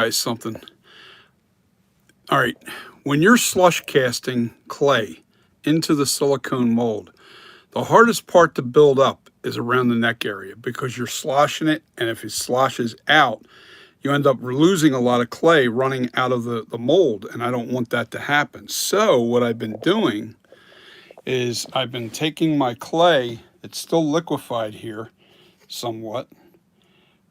guys something. All right, when you're slush casting clay into the silicone mold, the hardest part to build up is around the neck area because you're sloshing it, and if it sloshes out, you end up losing a lot of clay running out of the mold, and I don't want that to happen. So what I've been doing is I've been taking my clay, it's still liquefied here somewhat,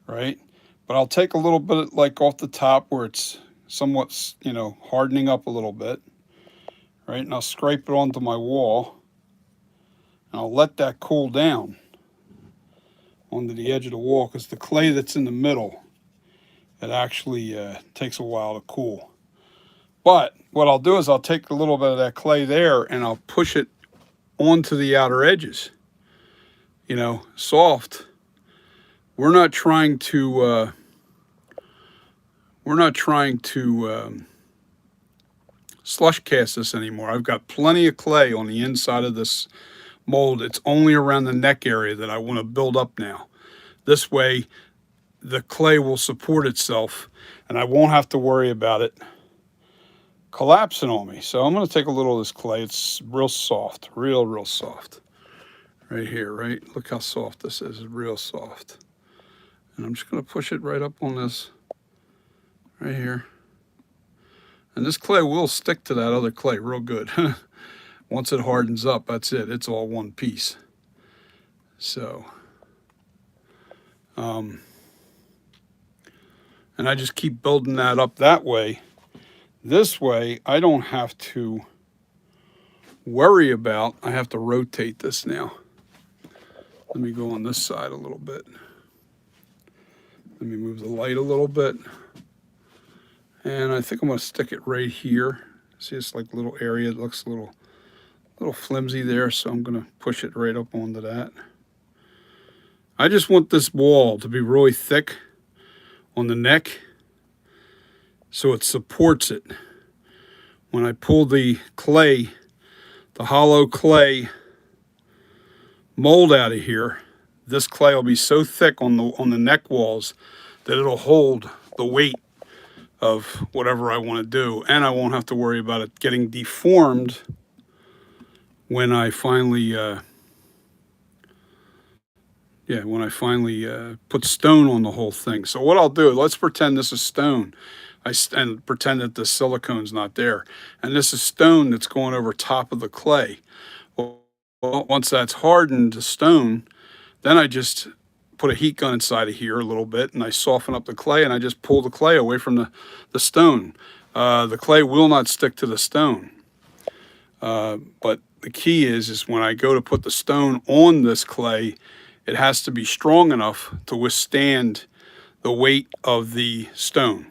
right? But I'll take a little bit like off the top where it's somewhat, hardening up a little bit, right? And I'll scrape it onto my wall, and I'll let that cool down onto the edge of the wall because the clay that's in the middle, it actually takes a while to cool. But what I'll do is I'll take a little bit of that clay there and I'll push it onto the outer edges, soft. We're not trying to slush cast this anymore. I've got plenty of clay on the inside of this mold. It's only around the neck area that I want to build up now. This way the clay will support itself and I won't have to worry about it collapsing on me. So I'm going to take a little of this clay. It's real soft, real soft. Right here, right? Look how soft this is. It's real soft. And I'm just going to push it right up on this, right here. And this clay will stick to that other clay real good. Once it hardens up, that's it. It's all one piece. So, and I just keep building that up that way. This way, I don't have to worry about, I have to rotate this now. Let me go on this side a little bit. Let me move the light a little bit. And I think I'm going to stick it right here. See, it's like a little area. It looks a little flimsy there, so I'm going to push it right up onto that. I just want this wall to be really thick on the neck so it supports it. When I pull the clay, the hollow clay mold out of here, this clay will be so thick on the neck walls that it'll hold the weight of whatever I want to do, and I won't have to worry about it getting deformed when I finally put stone on the whole thing. So what I'll do, let's pretend this is stone. And pretend that the silicone's not there. And this is stone that's going over top of the clay. Well, once that's hardened to stone, then I just put a heat gun inside of here a little bit and I soften up the clay and I just pull the clay away from the stone. The clay will not stick to the stone. But the key is when I go to put the stone on this clay, it has to be strong enough to withstand the weight of the stone.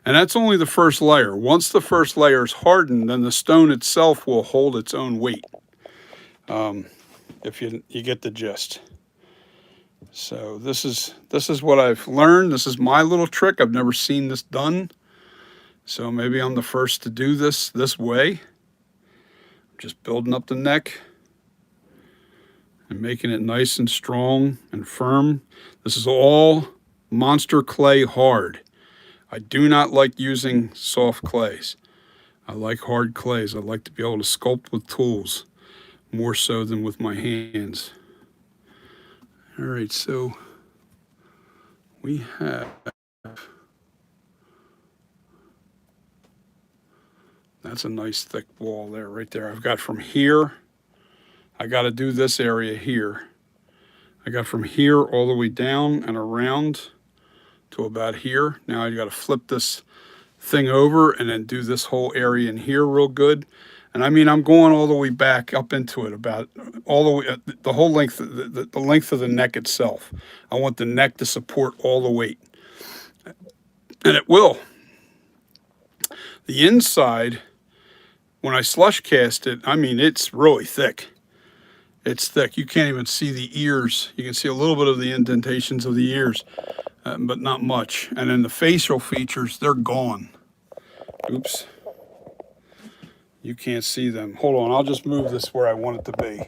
And that's only the first layer. Once the first layer is hardened, then the stone itself will hold its own weight. If you get the gist. So this is what I've learned. This is my little trick. I've never seen this done. So maybe I'm the first to do this way. I'm just building up the neck and making it nice and strong and firm. This is all monster clay hard. I do not like using soft clays. I like hard clays. I like to be able to sculpt with tools more so than with my hands. All right, so we have, that's a nice thick wall there, right there. I've got from here, I got to do this area here. I got from here all the way down and around to about here. Now I got to flip this thing over and then do this whole area in here real good. And I mean, I'm going all the way back up into it, about all the way, the whole length, the length of the neck itself. I want the neck to support all the weight. And it will. The inside, when I slush cast it, I mean, it's really thick. It's thick. You can't even see the ears. You can see a little bit of the indentations of the ears. But not much. And then the facial features, they're gone. Oops. You can't see them. Hold on, I'll just move this where I want it to be.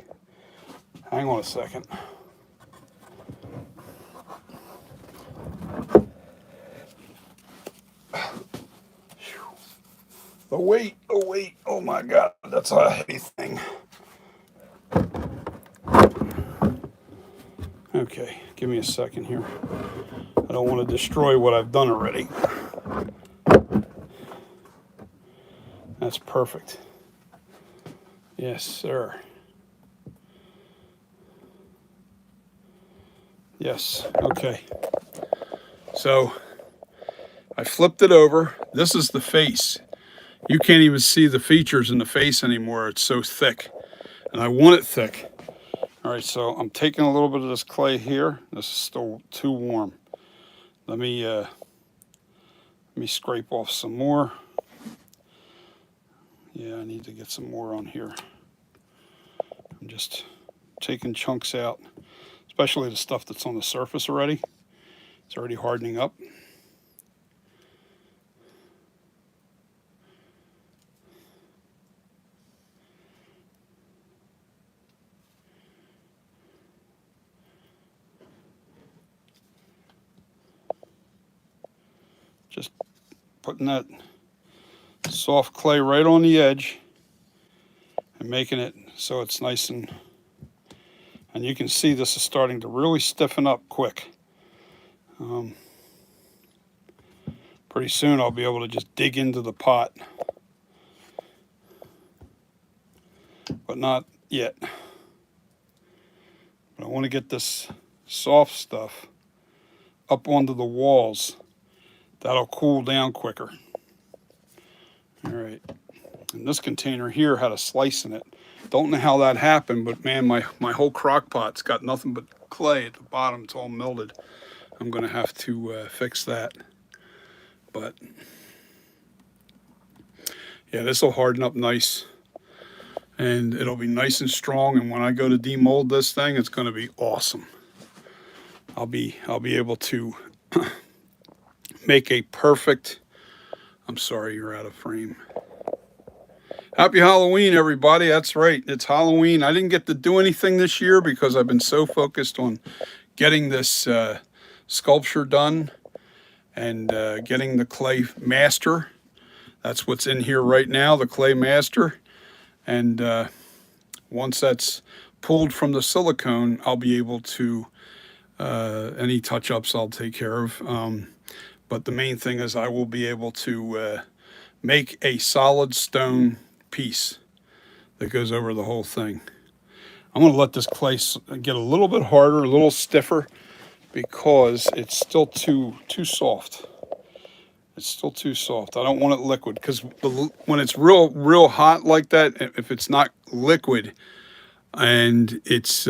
Hang on a second. The weight, oh my God, that's a heavy thing. Okay, give me a second here. I don't want to destroy what I've done already. That's perfect. Yes, sir. Yes, okay. So I flipped it over. This is the face. You can't even see the features in the face anymore. It's so thick, and I want it thick. All right, so I'm taking a little bit of this clay here. This is still too warm. Let me scrape off some more. Yeah, I need to get some more on here. I'm just taking chunks out, especially the stuff that's on the surface already. It's already hardening up. Just putting that soft clay right on the edge and making it so it's nice, and you can see this is starting to really stiffen up quick. Pretty soon I'll be able to just dig into the pot, but not yet. But I want to get this soft stuff up onto the walls. That'll cool down quicker. All right, and this container here had a slice in it. Don't know how that happened, but man, my whole crock pot's got nothing but clay at the bottom. It's all melted. I'm gonna have to fix that. But yeah, this will harden up nice, and it'll be nice and strong. And when I go to demold this thing, it's going to be awesome. I'll be able to make a perfect. I'm sorry, you're out of frame. Happy Halloween, everybody. That's right, it's Halloween. I didn't get to do anything this year because I've been so focused on getting this sculpture done and getting the clay master. That's what's in here right now, the clay master. And once that's pulled from the silicone, I'll be able to, any touch-ups I'll take care of. But the main thing is I will be able to make a solid stone piece that goes over the whole thing. I'm going to let this clay get a little bit harder, a little stiffer, because it's still too soft. It's still too soft. I don't want it liquid, because when it's real hot like that, if it's not liquid and it's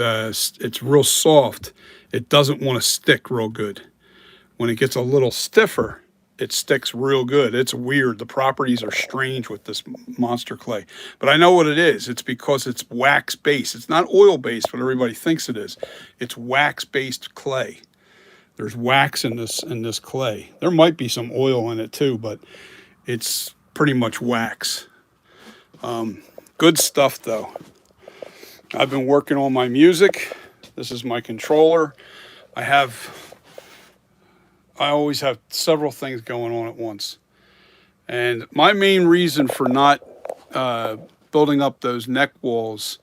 real soft, it doesn't want to stick real good. When it gets a little stiffer, it sticks real good. It's weird. The properties are strange with this monster clay. But I know what it is. It's because it's wax-based. It's not oil-based, what everybody thinks it is. It's wax-based clay. There's wax in this clay. There might be some oil in it too, but it's pretty much wax. Good stuff though. I've been working on my music. This is my controller. I always have several things going on at once. And my main reason for not building up those neck walls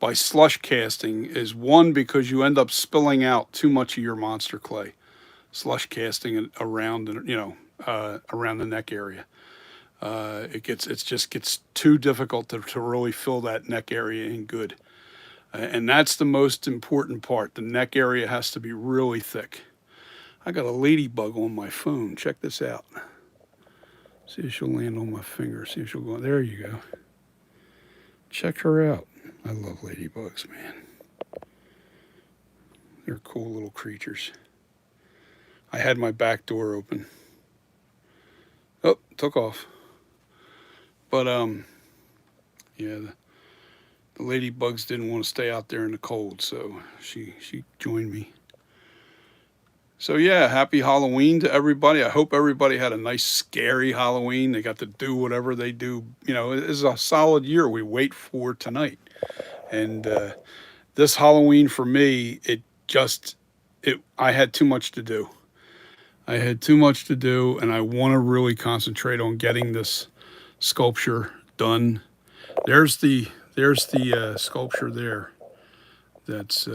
by slush casting is, one, because you end up spilling out too much of your monster clay, slush casting it around, around the neck area. It just gets too difficult to really fill that neck area in good. And that's the most important part. The neck area has to be really thick. I got a ladybug on my phone. Check this out. See if she'll land on my finger. See if she'll go. There you go. Check her out. I love ladybugs, man. They're cool little creatures. I had my back door open. Oh, took off. But yeah, the ladybugs didn't want to stay out there in the cold, so she joined me. So yeah, happy Halloween to everybody. I hope everybody had a nice, scary Halloween. They got to do whatever they do. It is a solid year we wait for tonight. And this Halloween for me, I had too much to do. I had too much to do, and I want to really concentrate on getting this sculpture done. There's the sculpture there. That's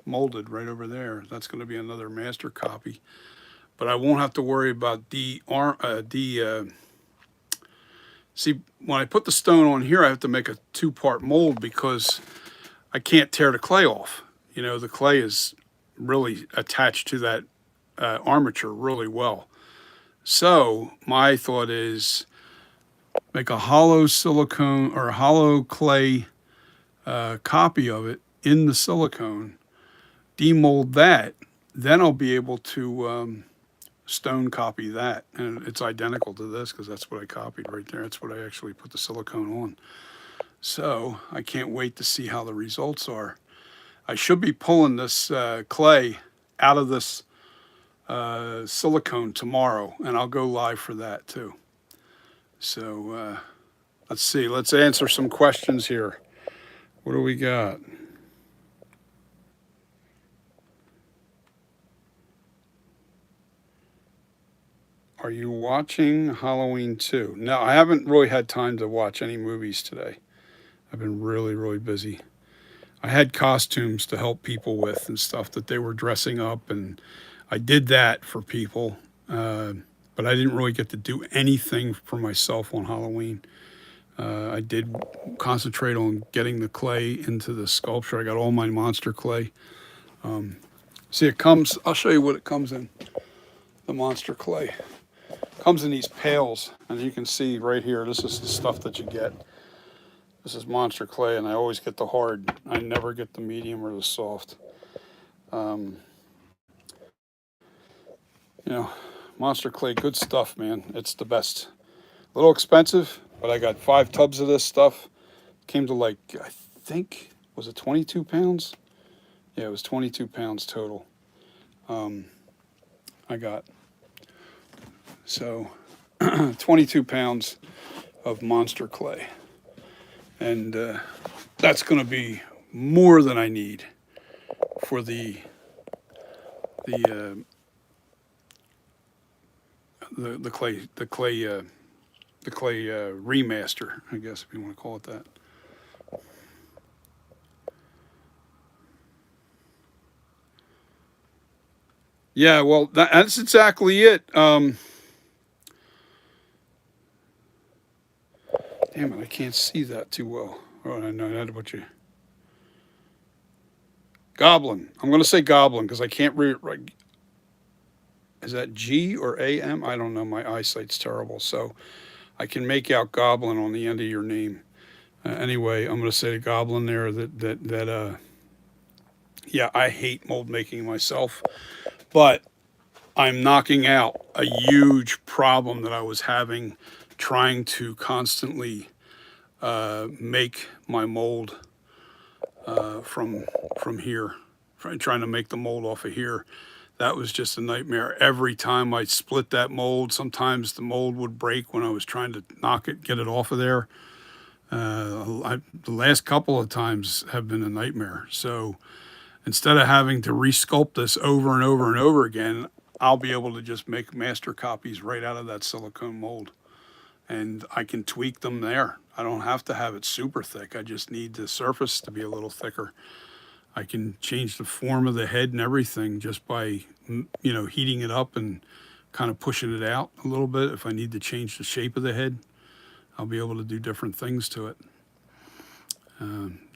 molded right over there. That's going to be another master copy. But I won't have to worry about see, when I put the stone on here, I have to make a two-part mold because I can't tear the clay off. You know, the clay is really attached to that armature really well. So my thought is make a hollow silicone or a hollow clay copy of it in the silicone, demold that, then I'll be able to stone copy that. And it's identical to this because that's what I copied right there. That's what I actually put the silicone on. So I can't wait to see how the results are. I should be pulling this clay out of this silicone tomorrow, and I'll go live for that too. So let's see. Let's answer some questions here. What do we got? Are you watching Halloween 2? No, I haven't really had time to watch any movies today. I've been really, really busy. I had costumes to help people with and stuff that they were dressing up, and I did that for people. But I didn't really get to do anything for myself on Halloween. I did concentrate on getting the clay into the sculpture. I got all my monster clay. See, it comes, I'll show you what it comes in, the monster clay. Comes in these pails, and you can see right here, this is the stuff that you get. This is monster clay, and I always get the hard. I never get the medium or the soft. You know, monster clay, good stuff, man. It's the best. A little expensive, but I got 5 tubs of this stuff. Came to like, I think, was it 22 pounds? Yeah, it was 22 pounds total. I got. So 22 pounds of monster clay. And that's going to be more than I need for the clay remaster, I guess, if you want to call it that. Yeah, well, that's exactly it. Damn it, I can't see that too well. Oh, I know that about you. Goblin. I'm going to say goblin because I can't read. Is that G or AM? I don't know. My eyesight's terrible. So I can make out goblin on the end of your name. Anyway, I'm going to say the goblin there yeah, I hate mold making myself, but I'm knocking out a huge problem that I was having trying to constantly make my mold from here, trying to make the mold off of here. That was just a nightmare. Every time I split that mold, sometimes the mold would break when I was trying to get it off of there. The last couple of times have been a nightmare. So instead of having to resculpt this over and over and over again, I'll be able to just make master copies right out of that silicone mold. And I can tweak them there. I don't have to have it super thick. I just need the surface to be a little thicker. I can change the form of the head and everything just by, heating it up and kind of pushing it out a little bit. If I need to change the shape of the head, I'll be able to do different things to it.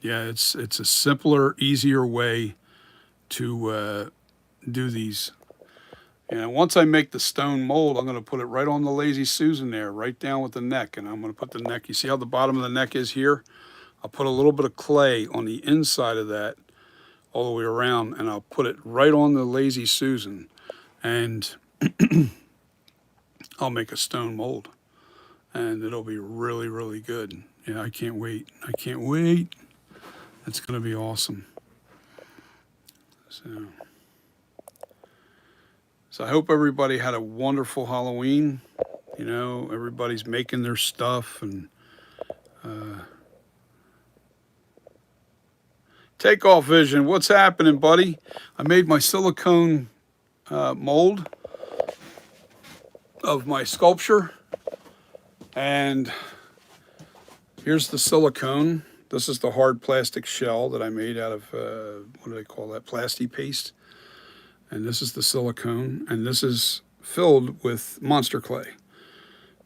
Yeah, it's a simpler, easier way to do these. And once I make the stone mold, I'm going to put it right on the Lazy Susan there, right down with the neck. And I'm going to put the neck, you see how the bottom of the neck is here? I'll put a little bit of clay on the inside of that all the way around, and I'll put it right on the Lazy Susan. And I'll make a stone mold. And it'll be really, really good. Yeah, I can't wait. I can't wait. It's going to be awesome. So I hope everybody had a wonderful Halloween. Everybody's making their stuff. And Takeoff Vision, what's happening, buddy? I made my silicone mold of my sculpture. And here's the silicone. This is the hard plastic shell that I made out of, what do they call that, plasti paste. And this is the silicone, and this is filled with monster clay.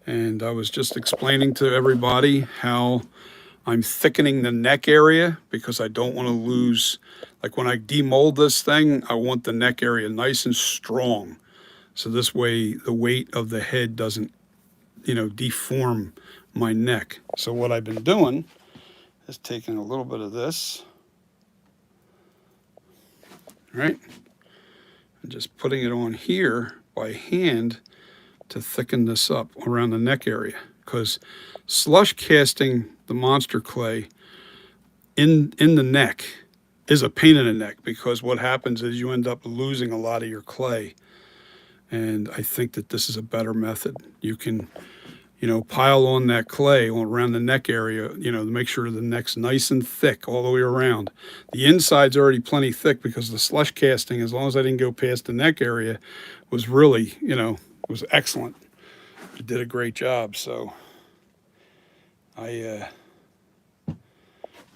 And I was just explaining to everybody how I'm thickening the neck area because I don't want to lose, like when I demold this thing, I want the neck area nice and strong. So this way the weight of the head doesn't, deform my neck. So what I've been doing is taking a little bit of this, right, and just putting it on here by hand to thicken this up around the neck area. Because slush casting the monster clay in the neck is a pain in the neck, because what happens is you end up losing a lot of your clay. And I think that this is a better method. You can, pile on that clay around the neck area, to make sure the neck's nice and thick all the way around. The inside's already plenty thick because the slush casting, as long as I didn't go past the neck area, was really, was excellent. It did a great job. So I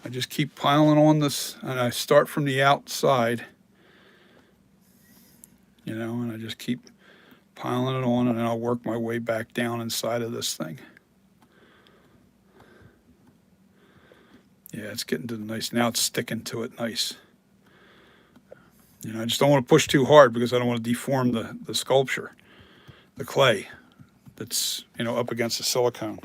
just keep piling on this, and I start from the outside, and I just keep piling it on, and then I'll work my way back down inside of this thing. Yeah, it's getting to the nice, now it's sticking to it nice. I just don't want to push too hard because I don't want to deform the sculpture, the clay that's, up against the silicone.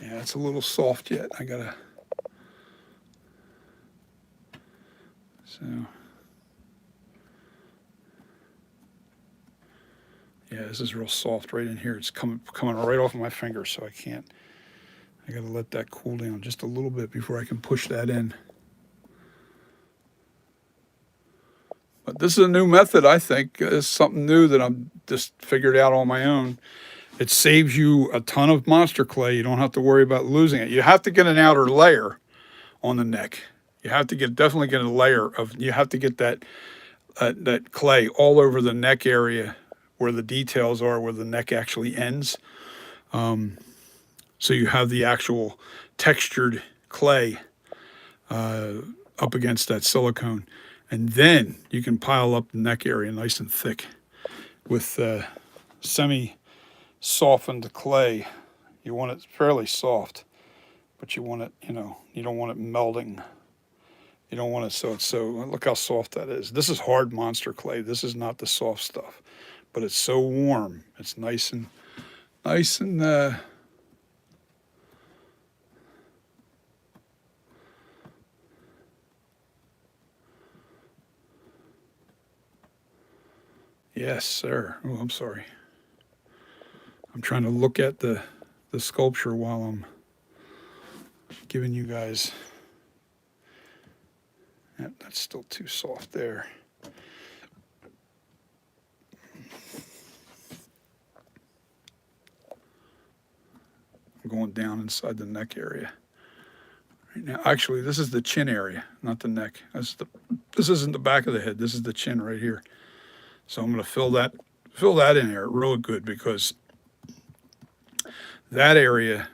Yeah, it's a little soft yet. I gotta, so. Yeah, this is real soft right in here. It's coming right off of my fingers, so I gotta let that cool down just a little bit before I can push that in. But this is a new method, I think. It's something new that I'm just figured out on my own. It saves you a ton of monster clay. You don't have to worry about losing it. You have to get an outer layer on the neck. You have to definitely get a layer of, you have to get that clay all over the neck area where the details are, where the neck actually ends. So you have the actual textured clay up against that silicone. And then you can pile up the neck area nice and thick with semi-softened clay. You want it fairly soft, but you want it, you don't want it melding. You don't want it so look how soft that is. This is hard monster clay. This is not the soft stuff, but it's so warm. It's nice and yes, sir. Oh, I'm sorry. I'm trying to look at the sculpture while I'm giving you guys. Yep, that's still too soft there. I'm going down inside the neck area. Right now, actually, this is the chin area, not the neck. This isn't the back of the head. This is the chin right here. So I'm going to fill that in there really good, because that area,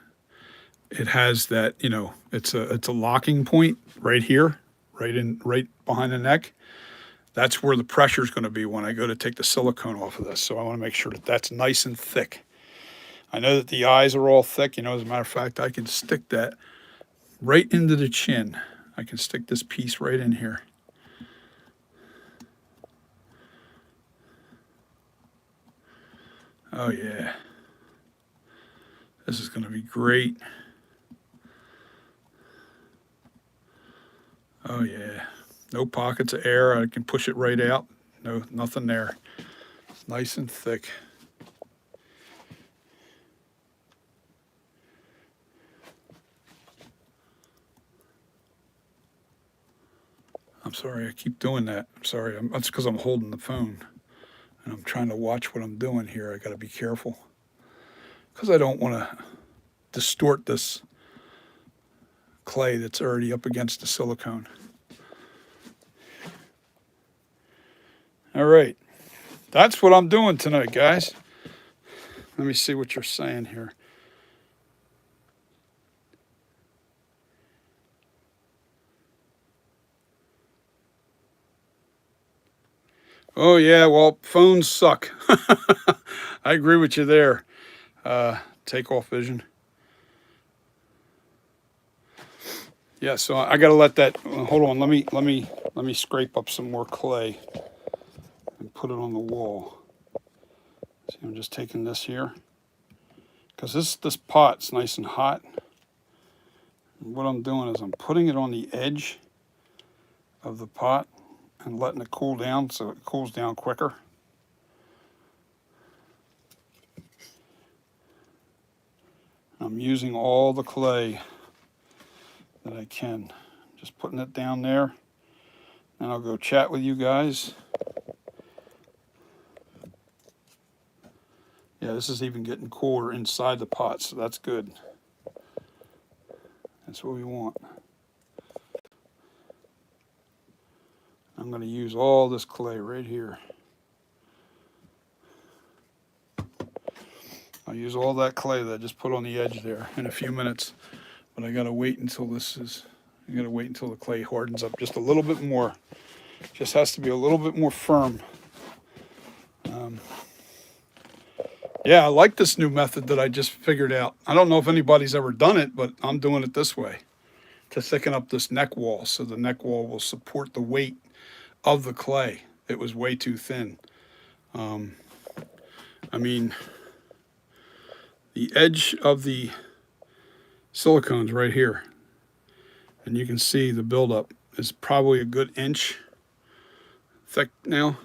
it has that, it's a locking point right here, right behind the neck. That's where the pressure is going to be when I go to take the silicone off of this. So I want to make sure that that's nice and thick. I know that the eyes are all thick. As a matter of fact, I can stick that right into the chin. I can stick this piece right in here. Oh yeah. This is going to be great. Oh yeah. No pockets of air. I can push it right out. No, nothing there. It's nice and thick. I'm sorry, I keep doing that. I'm sorry. That's because I'm holding the phone and I'm trying to watch what I'm doing here. I got to be careful because I don't want to distort this clay that's already up against the silicone. All right, that's what I'm doing tonight, guys. Let me see what you're saying here. Oh yeah, well, phones suck. I agree with you there. Take off vision. Yeah, so I got to let that. Hold on. Let me scrape up some more clay and put it on the wall. See, I'm just taking this here because this pot's nice and hot. And what I'm doing is I'm putting it on the edge of the pot and letting it cool down so it cools down quicker. I'm using all the clay that I can. Just putting it down there, and I'll go chat with you guys. Yeah, this is even getting cooler inside the pot, so that's good. That's what we want. I'm going to use all this clay right here. I'll use all that clay that I just put on the edge there in a few minutes, but I got to wait until I got to wait until the clay hardens up just a little bit more. Just has to be a little bit more firm. Yeah, I like this new method that I just figured out. I don't know if anybody's ever done it, but I'm doing it this way to thicken up this neck wall so the neck wall will support the weight of the clay. It was way too thin. I mean, the edge of the silicone's right here, and you can see the buildup is probably a good inch thick now,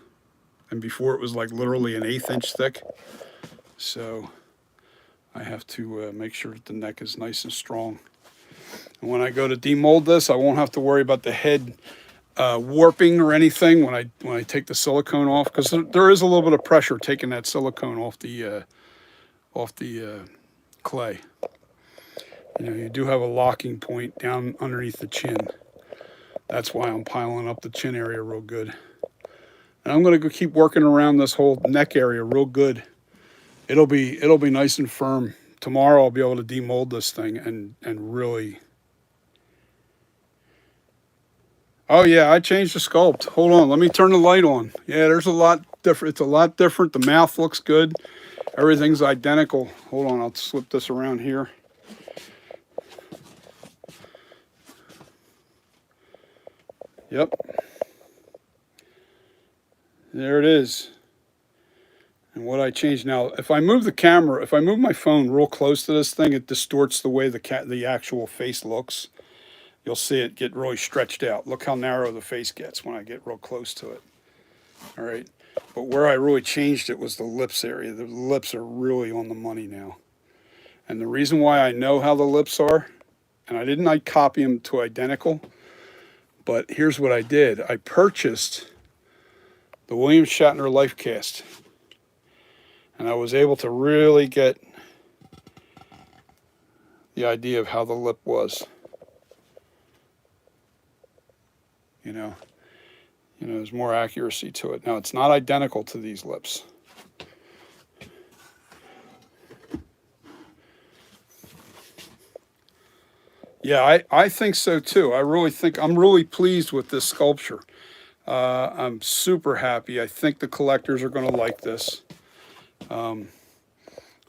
and before it was like literally an 1/8 inch thick. So I have to make sure that the neck is nice and strong. And when I go to demold this, I won't have to worry about the head warping or anything when I take the silicone off, because there is a little bit of pressure taking that silicone off the clay. You know, you do have a locking point down underneath the chin. That's why I'm piling up the chin area real good. And I'm going to go keep working around this whole neck area real good. It'll be nice and firm. Tomorrow I'll be able to demold this thing and really. Oh yeah, I changed the sculpt. Hold on, let me turn the light on. Yeah, there's a lot different. It's a lot different. The mouth looks good. Everything's identical. Hold on, I'll slip this around here. Yep. There it is. And what I changed now, if I move the camera, if I move my phone real close to this thing, it distorts the way the actual face looks. You'll see it get really stretched out. Look how narrow the face gets when I get real close to it. All right. But where I really changed it was the lips area. The lips are really on the money now. And the reason why I know how the lips are, and I didn't copy them to identical, but here's what I did. I purchased the William Shatner Life Cast. And I was able to really get the idea of how the lip was. You know, there's more accuracy to it. Now, it's not identical to these lips. Yeah, I think so too. I really think I'm really pleased with this sculpture. I'm super happy. I think the collectors are going to like this. I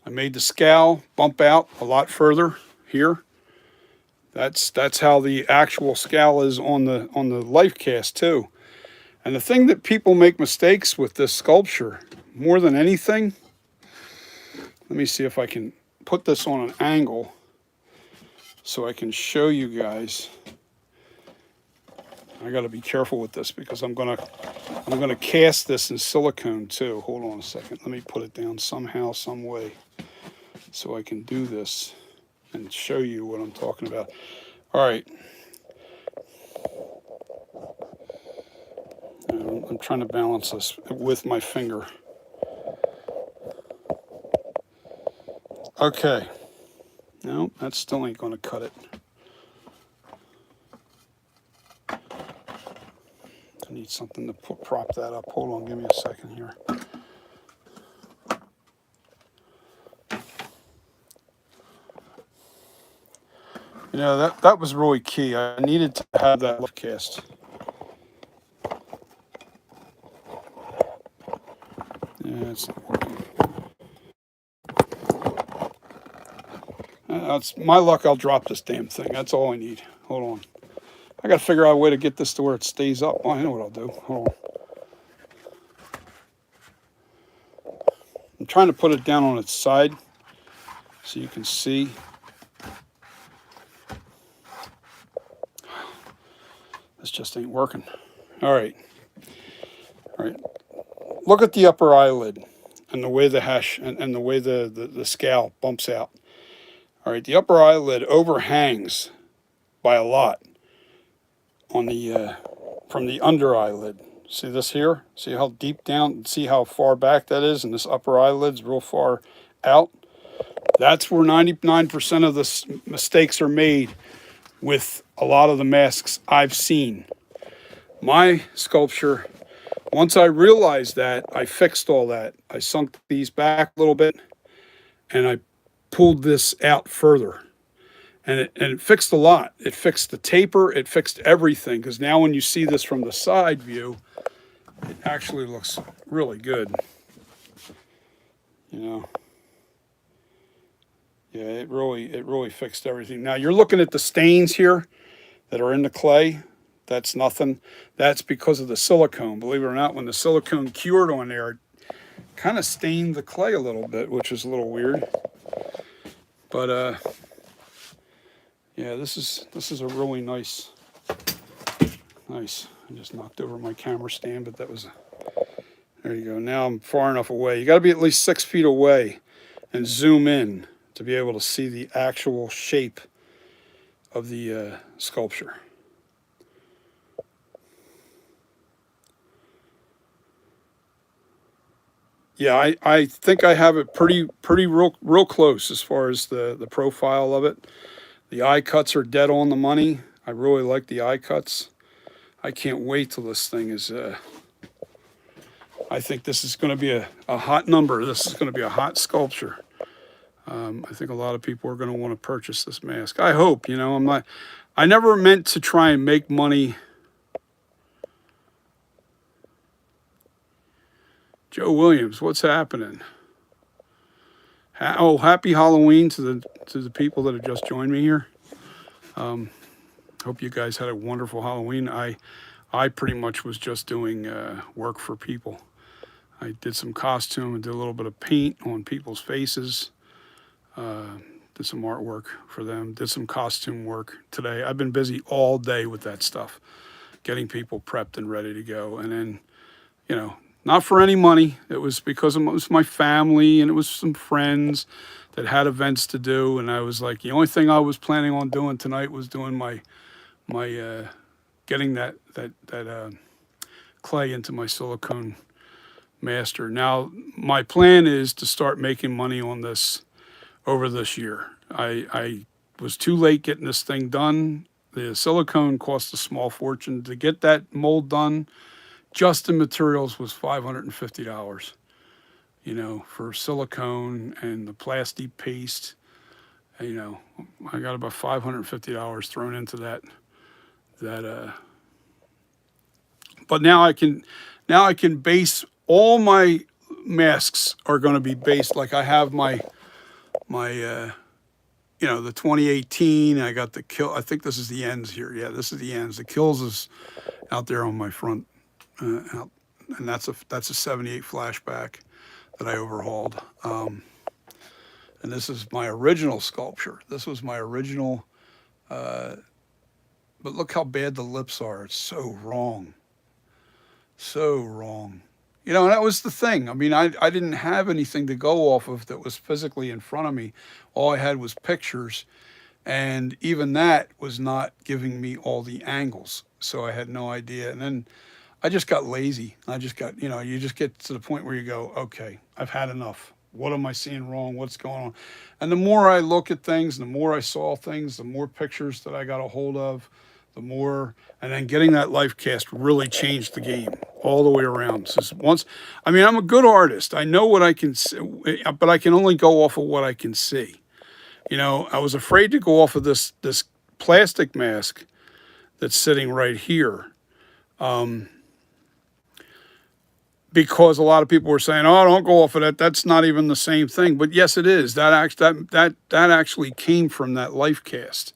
made the scowl bump out a lot further here. That's how the actual scowl is on the life cast too. And the thing that people make mistakes with this sculpture more than anything, let me see if I can put this on an angle so I can show you guys. I got to be careful with this because I'm gonna cast this in silicone too. Hold on a second. Let me put it down somehow, some way, so I can do this and show you what I'm talking about. All right. I'm trying to balance this with my finger. Okay. No, that still ain't going to cut it. I need something to prop that up. Hold on, give me a second here. You know, that was really key. I needed to have that lift cast. Yeah, it's not working. That's my luck. I'll drop this damn thing. That's all I need. Hold on. I got to figure out a way to get this to where it stays up. Oh, I know what I'll do. Hold on. I'm trying to put it down on its side so you can see. This just ain't working. All right. All right. Look at the upper eyelid and the way the hash and the way the scale bumps out. All right. The upper eyelid overhangs by a lot on the from the under eyelid. See this here? See how deep down? See how far back that is? And this upper eyelid's real far out. That's where 99% of the mistakes are made with a lot of the masks I've seen. My sculpture, once I realized that, I fixed all that. I sunk these back a little bit and I pulled this out further. And it fixed a lot. It fixed the taper. It fixed everything. Because now when you see this from the side view, it actually looks really good. You know. Yeah, it really fixed everything. Now you're looking at the stains here that are in the clay. That's nothing. That's because of the silicone. Believe it or not, when the silicone cured on there, it kind of stained the clay a little bit, which is a little weird. But yeah, this is a really nice. I just knocked over my camera stand, but that was there you go. Now I'm far enough away. You got to be at least 6 feet away and zoom in to be able to see the actual shape of the sculpture. Yeah, I think I have it pretty real close as far as the profile of it. The eye cuts are dead on the money. I really like the eye cuts. I can't wait till this thing is, I think this is going to be a hot number. This is going to be a hot sculpture. I think a lot of people are going to want to purchase this mask. I hope, you know, I never meant to try and make money. Joe Williams, what's happening? Oh, happy Halloween to the people that have just joined me here. Hope you guys had a wonderful Halloween. I pretty much was just doing work for people. I did some costume and did a little bit of paint on people's faces. Did some artwork for them. Did some costume work today. I've been busy all day with that stuff, getting people prepped and ready to go. And then, you know, not for any money. It was because it was my family and it was some friends that had events to do. And I was like, the only thing I was planning on doing tonight was doing my getting that clay into my silicone master. Now, my plan is to start making money on this over this year. I was too late getting this thing done. The silicone cost a small fortune. To get that mold done, just the materials was $550, you know, for silicone and the plastic paste. And, you know, I got about $550 thrown into that. But now I can base all my masks are going to be based like I have my you know, the 2018. I got the kill. I think this is the ends here. Yeah, this is the ends. The kills is out there on my front, out, and that's a 78 flashback that I overhauled. And this is my original sculpture. This was my original. But look how bad the lips are. It's so wrong. So wrong. You know, and that was the thing. I mean, I didn't have anything to go off of that was physically in front of me. All I had was pictures. And even that was not giving me all the angles. So I had no idea. And then I just got lazy. I just got, you know, you just get to the point where you go, okay, I've had enough. What am I seeing wrong? What's going on? And the more I look at things, the more I saw things, the more pictures that I got a hold of, the more, and then getting that life cast really changed the game all the way around. So once, I mean, I'm a good artist. I know what I can see, but I can only go off of what I can see. You know, I was afraid to go off of this plastic mask that's sitting right here. Because a lot of people were saying, "Oh, don't go off of that. That's not even the same thing." But yes, it is. That actually came from that life cast.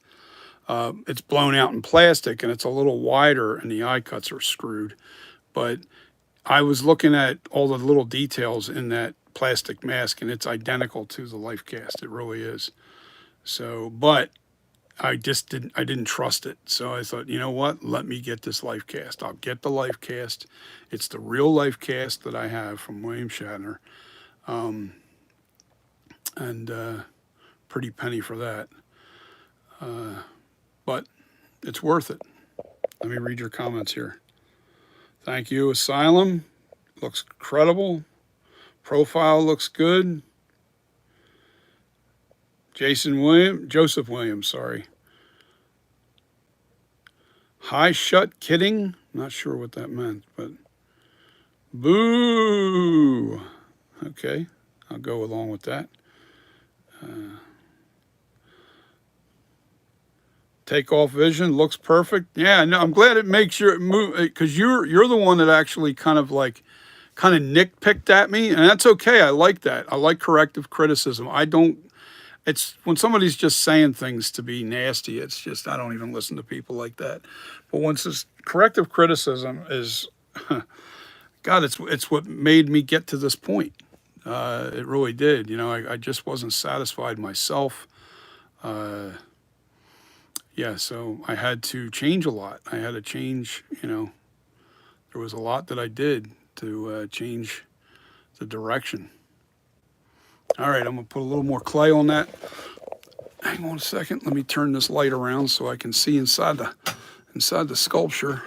It's blown out in plastic and it's a little wider, and the eye cuts are screwed. But I was looking at all the little details in that plastic mask, and it's identical to the life cast. It really is. So, but I didn't trust it. So I thought, you know what? Let me get this life cast. I'll get the life cast. It's the real life cast that I have from William Shatner. And pretty penny for that. But it's worth it. Let me read your comments here. Thank you, Asylum. Looks credible. Profile looks good. Joseph Williams, sorry. High shut kidding. Not sure what that meant, but boo. Okay, I'll go along with that. Take off vision looks perfect. Yeah, no, I'm glad it makes your move, because you're the one that actually kind of nitpicked at me, and that's okay. I like that. I like corrective criticism. It's when somebody's just saying things to be nasty, it's just, I don't even listen to people like that. But once this corrective criticism is, God, it's what made me get to this point. It really did. You know, I just wasn't satisfied myself. Yeah, so I had to change a lot. I had to change, there was a lot that I did to change the direction. All right, I'm gonna put a little more clay on that. Hang on a second. Let me turn this light around so I can see inside the sculpture,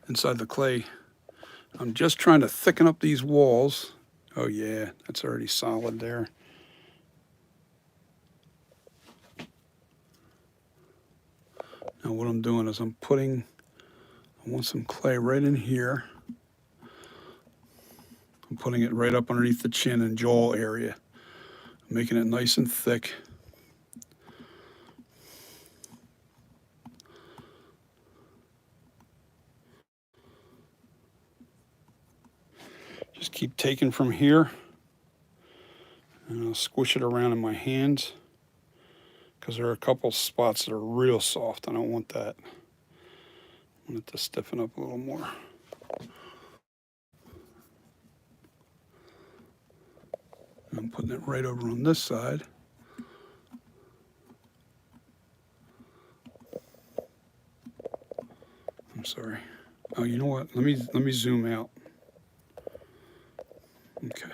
inside the clay. I'm just trying to thicken up these walls. Oh yeah, that's already solid there. Now what I'm doing is I want some clay right in here. I'm putting it right up underneath the chin and jaw area, making it nice and thick. Just keep taking from here, and I'll squish it around in my hands, because there are a couple spots that are real soft. I don't want that. I want it to stiffen up a little more. I'm putting it right over on this side. I'm sorry. Oh, you know what? Let me zoom out. Okay.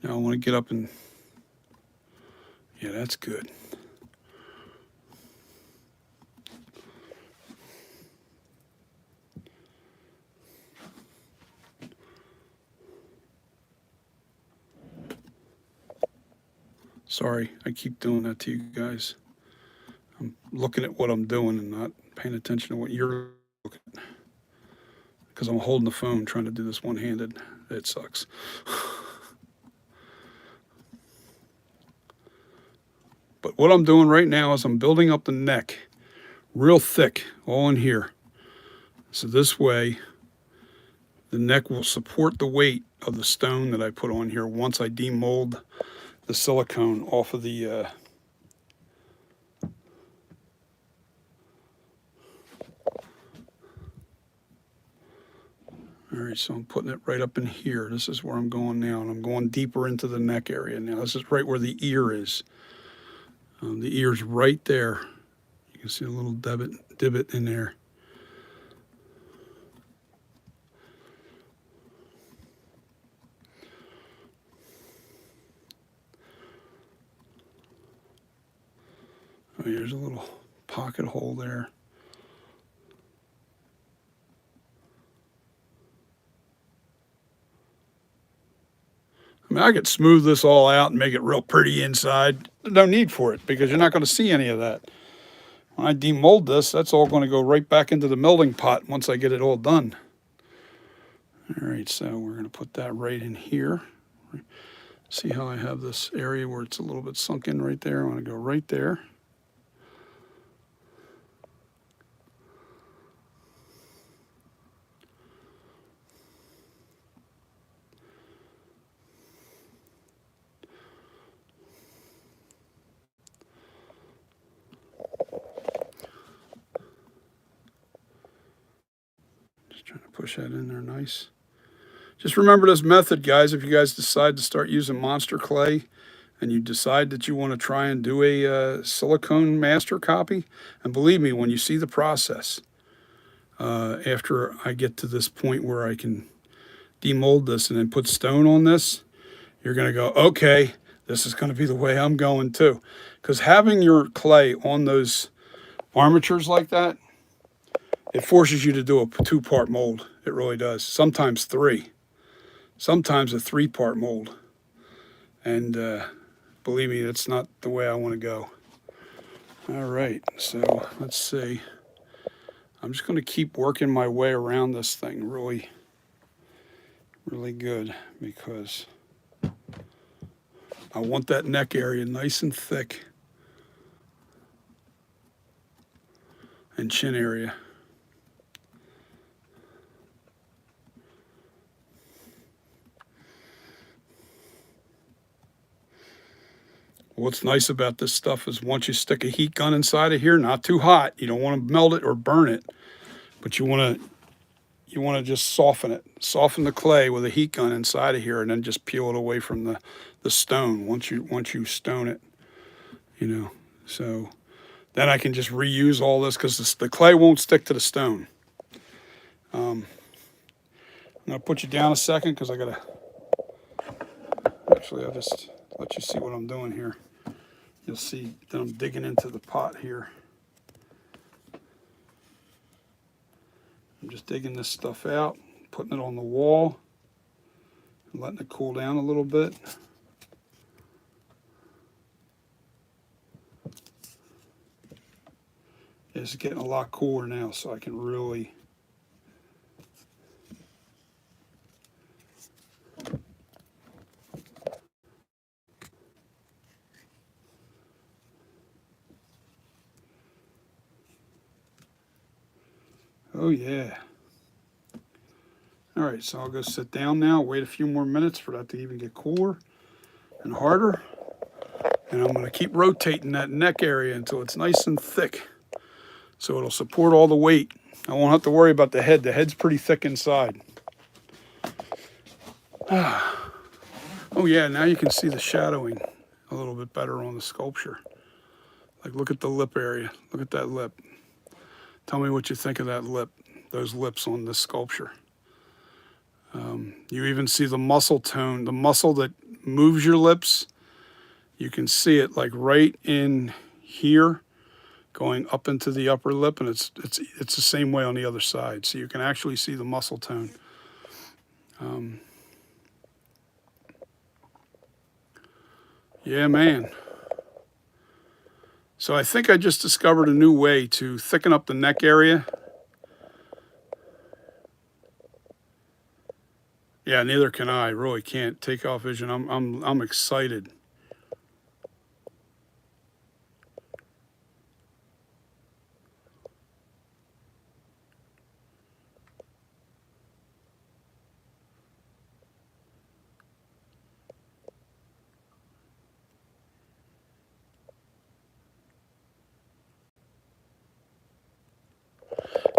Now I want to get up and, yeah, that's good. Sorry, I keep doing that to you guys. I'm looking at what I'm doing and not paying attention to what you're looking at, because I'm holding the phone trying to do this one-handed. It sucks. But what I'm doing right now is I'm building up the neck real thick, all in here. So this way, the neck will support the weight of the stone that I put on here once I demold the silicone off of the all right, so I'm putting it right up in here. This is where I'm going now, and I'm going deeper into the neck area now. This is right where the ear is. The ear's right there. You can see a little divot in there. Oh, here's a little pocket hole there. I mean, I could smooth this all out and make it real pretty inside. No need for it, because you're not going to see any of that. When I demold this, that's all going to go right back into the melding pot once I get it all done. All right, so we're going to put that right in here. See how I have this area where it's a little bit sunk in right there? I want to go right there. Just trying to push that in there nice. Just remember this method, guys. If you guys decide to start using monster clay and you decide that you want to try and do a silicone master copy, and believe me, when you see the process, after I get to this point where I can demold this and then put stone on this, you're going to go, okay, this is going to be the way I'm going too. Because having your clay on those armatures like that, it forces you to do a 2-part mold. It really does. Sometimes 3. Sometimes a 3-part mold. And believe me, that's not the way I want to go. All right, so let's see. I'm just going to keep working my way around this thing really, really good, because I want that neck area nice and thick, and chin area. What's nice about this stuff is once you stick a heat gun inside of here, not too hot, you don't want to melt it or burn it, but you want to just soften it. Soften the clay with a heat gun inside of here, and then just peel it away from the stone once you stone it, you know. So then I can just reuse all this, because the clay won't stick to the stone. I'm going to put you down a second because I got to, actually I'll just let you see what I'm doing here. You'll see that I'm digging into the pot here. I'm just digging this stuff out, putting it on the wall, and letting it cool down a little bit. It's getting a lot cooler now, so I can really oh yeah. All right, so I'll go sit down now, wait a few more minutes for that to even get cooler and harder. And I'm going to keep rotating that neck area until it's nice and thick, so it'll support all the weight. I won't have to worry about the head. The head's pretty thick inside. Oh yeah, now you can see the shadowing a little bit better on the sculpture. Like, look at the lip area. Look at that lip. Tell me what you think of that lip, those lips on this sculpture. You even see the muscle tone, the muscle that moves your lips. You can see it like right in here, going up into the upper lip, and it's the same way on the other side. So you can actually see the muscle tone. Yeah, man. So I think I just discovered a new way to thicken up the neck area. Yeah, neither can I. Really can't. Take off vision. I'm excited.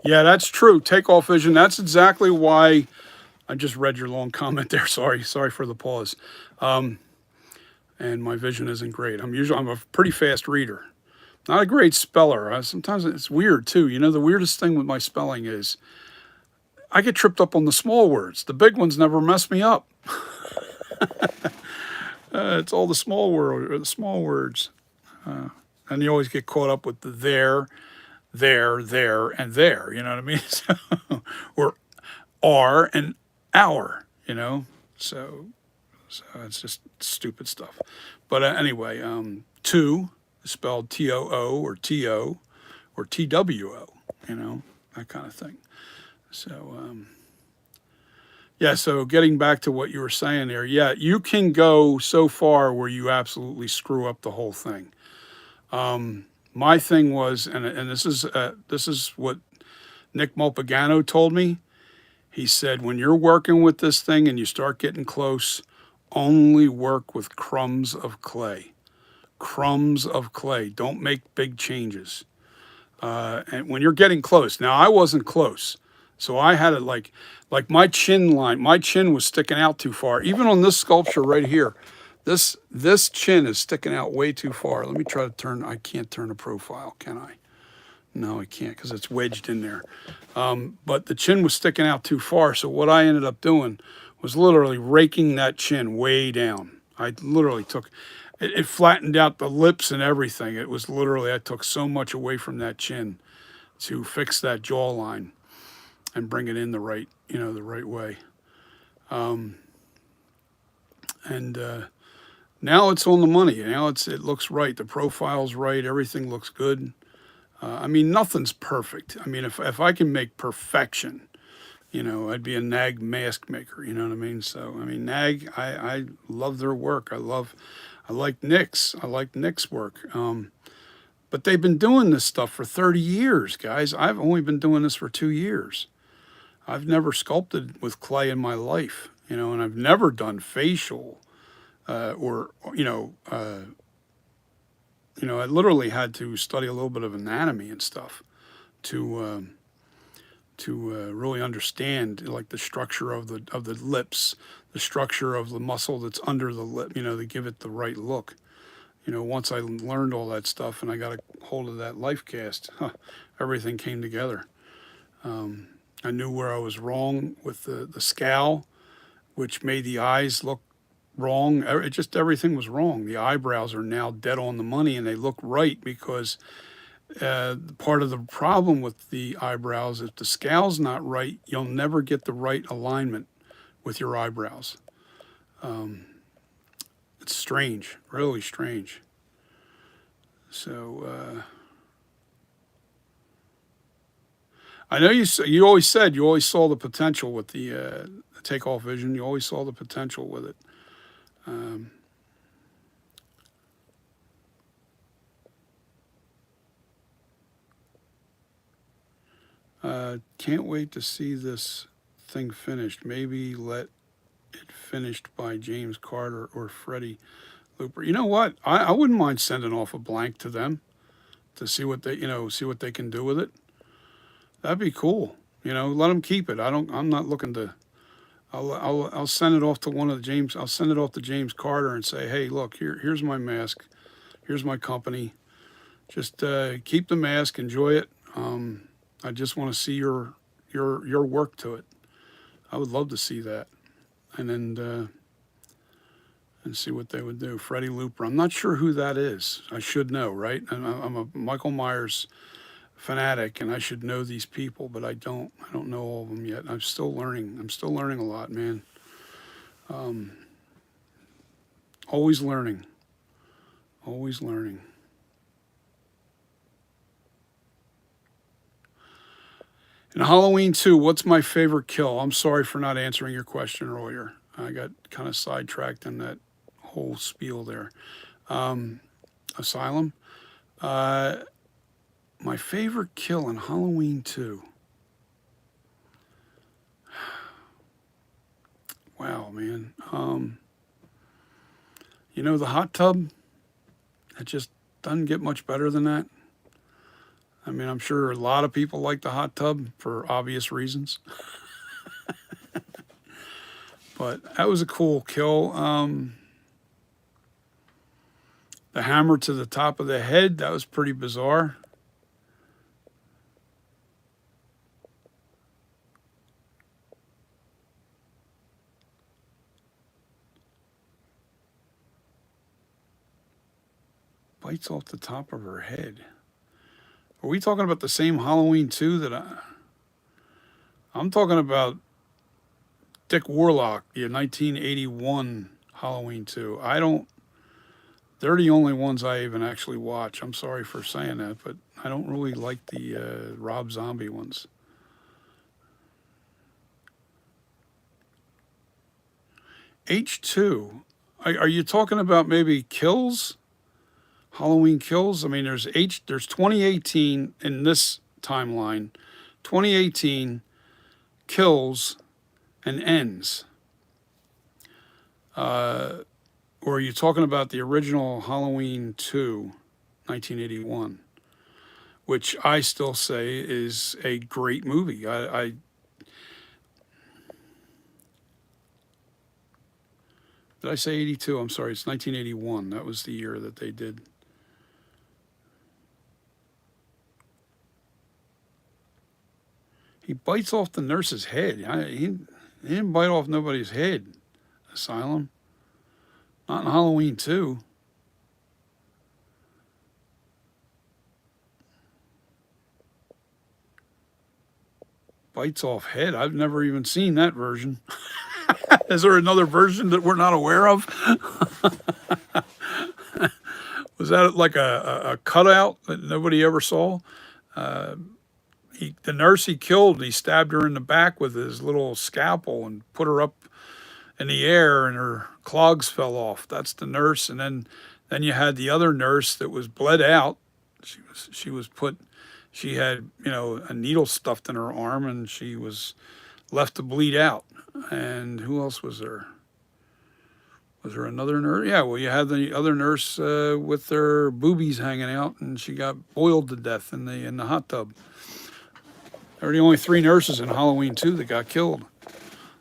Yeah, that's true. Take off vision. That's exactly why I just read your long comment there. Sorry for the pause. And my vision isn't great. I'm a pretty fast reader. Not a great speller. Sometimes it's weird too. You know, the weirdest thing with my spelling is I get tripped up on the small words. The big ones never mess me up. It's all the small words. And you always get caught up with the there, and there. You know what I mean? So, or are and our. You know, so it's just stupid stuff. But anyway, to is spelled T-O-O or T-O, or TWO, you know, that kind of thing. So, yeah, so getting back to what you were saying there, yeah, you can go so far where you absolutely screw up the whole thing. My thing was, and this is what Nick Mulpagano told me. He said, when you're working with this thing and you start getting close, only work with crumbs of clay. Crumbs of clay. Don't make big changes. And when you're getting close, now I wasn't close, so I had it like my chin line. My chin was sticking out too far. Even on this sculpture right here, this chin is sticking out way too far. Let me try to turn. I can't turn the profile, can I? No, I can't because it's wedged in there. But the chin was sticking out too far. So what I ended up doing was literally raking that chin way down. I literally took, it flattened out the lips and everything. It was literally, I took so much away from that chin to fix that jawline and bring it in the right, you know, the right way. And now it's on the money. Now it looks right. The profile's right. Everything looks good. I mean, nothing's perfect. I mean, if I can make perfection, you know, I'd be a NAG mask maker. You know what I mean? So, I mean, NAG, I love their work. I like Nick's. I like Nick's work. But they've been doing this stuff for 30 years, guys. I've only been doing this for 2 years. I've never sculpted with clay in my life, you know, and I've never done facial or, I literally had to study a little bit of anatomy and stuff to really understand like the structure of the lips, the structure of the muscle that's under the lip, you know, to give it the right look. You know, once I learned all that stuff and I got a hold of that life cast, everything came together. I knew where I was wrong with the scowl, which made the eyes look wrong. It just everything was wrong. The eyebrows are now dead on the money and they look right because part of the problem with the eyebrows, if the scowl's not right, you'll never get the right alignment with your eyebrows. It's strange, really strange. So I know you always said you always saw the potential with the takeoff vision. You always saw the potential with it. Can't wait to see this thing finished. Maybe let it finished by James Carter or Freddie Looper. You know what? I wouldn't mind sending off a blank to them to see what they see what they can do with it. That'd be cool. You know, let them keep it. I'm not looking to. I'll send it off to one of the James. I'll send it off to James Carter and say, hey, look, here's my mask. Here's my company. Just keep the mask. Enjoy it. I just want to see your work to it. I would love to see that, and then and see what they would do. Freddie Looper. I'm not sure who that is. I should know, right? I'm a Michael Myers fanatic, and I should know these people, but I don't. I don't know all of them yet. I'm still learning. I'm still learning a lot, man. Always learning. Always learning. And Halloween 2, what's my favorite kill? I'm sorry for not answering your question earlier. I got kind of sidetracked in that whole spiel there. Asylum. My favorite kill in Halloween 2. Wow, man. You know, the hot tub, it just doesn't get much better than that. I mean, I'm sure a lot of people like the hot tub for obvious reasons. But that was a cool kill. The hammer to the top of the head, that was pretty bizarre. Bites off the top of her head. Are we talking about the same Halloween 2 that I'm talking about? Dick Warlock, the 1981 Halloween 2. They're the only ones I even actually watch. I'm sorry for saying that, but I don't really like the Rob Zombie ones. H2. Are you talking about maybe Kills? Halloween Kills? I mean, there's 2018 in this timeline, 2018 Kills and Ends. Or are you talking about the original Halloween 2, 1981, which I still say is a great movie. Did I say 82? I'm sorry, it's 1981. That was the year that they did. He bites off the nurse's head. He didn't bite off nobody's head. Asylum. Not in Halloween 2. Bites off head. I've never even seen that version. Is there another version that we're not aware of? Was that like a cutout that nobody ever saw? The nurse he killed, he stabbed her in the back with his little scalpel and put her up in the air, and her clogs fell off. That's the nurse. And then you had the other nurse that was bled out. She had a needle stuffed in her arm, and she was left to bleed out. And who else was there? Was there another nurse? Yeah, well, you had the other nurse with their boobies hanging out, and she got boiled to death in the hot tub. There were the only 3 nurses in Halloween 2 that got killed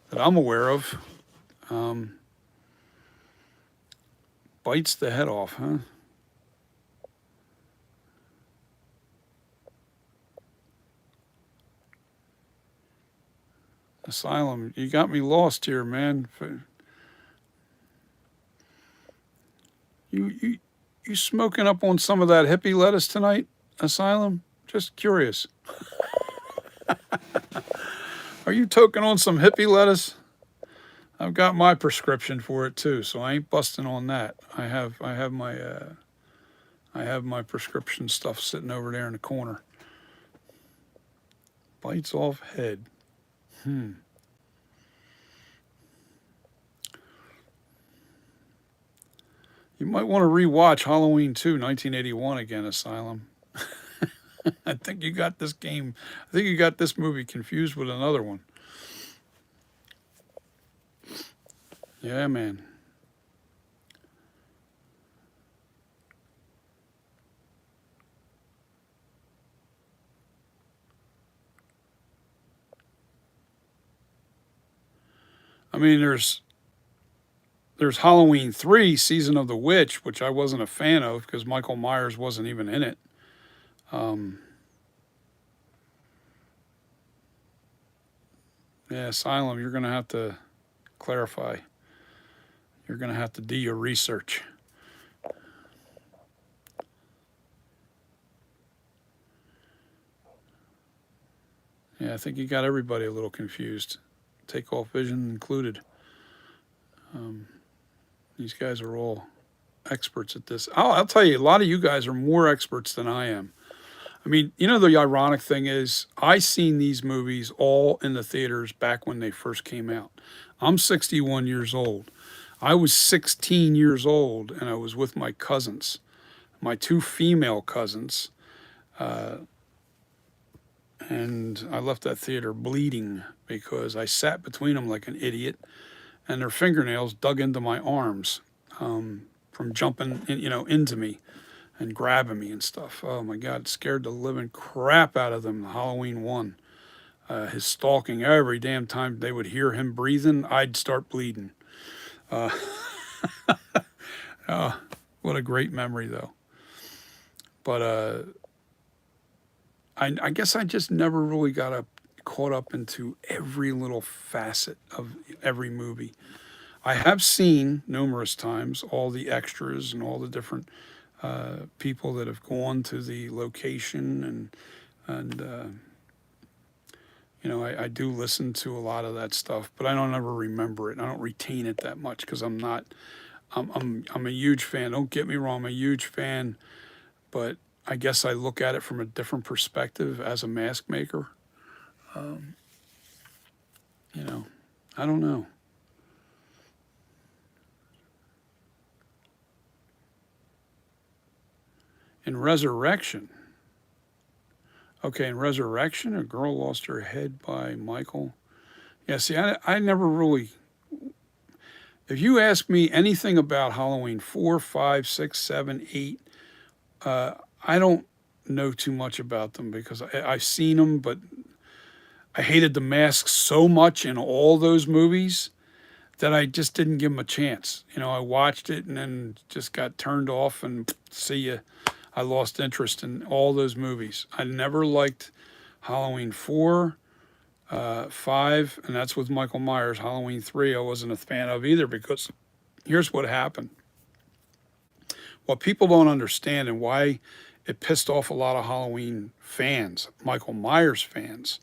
that I'm aware of. Bites the head off, huh? Asylum, you got me lost here, man. You smoking up on some of that hippie lettuce tonight, Asylum? Just curious. Are you toking on some hippie lettuce? I've got my prescription for it too, so I ain't busting on that. I have my prescription stuff sitting over there in the corner. Bites off head. You might want to rewatch Halloween 2, 1981 again, Asylum. I think you got this movie confused with another one. Yeah, man. I mean, there's Halloween 3, Season of the Witch, which I wasn't a fan of because Michael Myers wasn't even in it. Yeah, Asylum, you're going to have to clarify. You're going to have to do your research. Yeah, I think you got everybody a little confused. Takeoff Vision included. These guys are all experts at this. I'll tell you, a lot of you guys are more experts than I am. I mean, the ironic thing is, I seen these movies all in the theaters back when they first came out. I'm 61 years old. I was 16 years old, and I was with my cousins, my 2 female cousins, and I left that theater bleeding because I sat between them like an idiot, and their fingernails dug into my arms from jumping into me and grabbing me and stuff. Oh my God, it scared the living crap out of them. Halloween 1. His stalking, every damn time they would hear him breathing, I'd start bleeding. What a great memory, though. But I guess I just never really got caught up into every little facet of every movie. I have seen numerous times all the extras and all the different people that have gone to the location, and I do listen to a lot of that stuff, but I don't ever remember it. I don't retain it that much because I'm not I'm a huge fan. Don't get me wrong, I'm a huge fan, but I guess I look at it from a different perspective as a mask maker. Um, you know, I don't know. In Resurrection, okay, in Resurrection, a girl lost her head by Michael. Yeah, see, I never really. If you ask me anything about Halloween 4, 5, 6, 7, 8, I don't know too much about them because I've seen them, but I hated the masks so much in all those movies that I just didn't give them a chance. I watched it and then just got turned off and see ya. I lost interest in all those movies. I never liked Halloween 4, 5, and that's with Michael Myers. Halloween 3, I wasn't a fan of either because here's what happened. What people don't understand and why it pissed off a lot of Halloween fans, Michael Myers fans,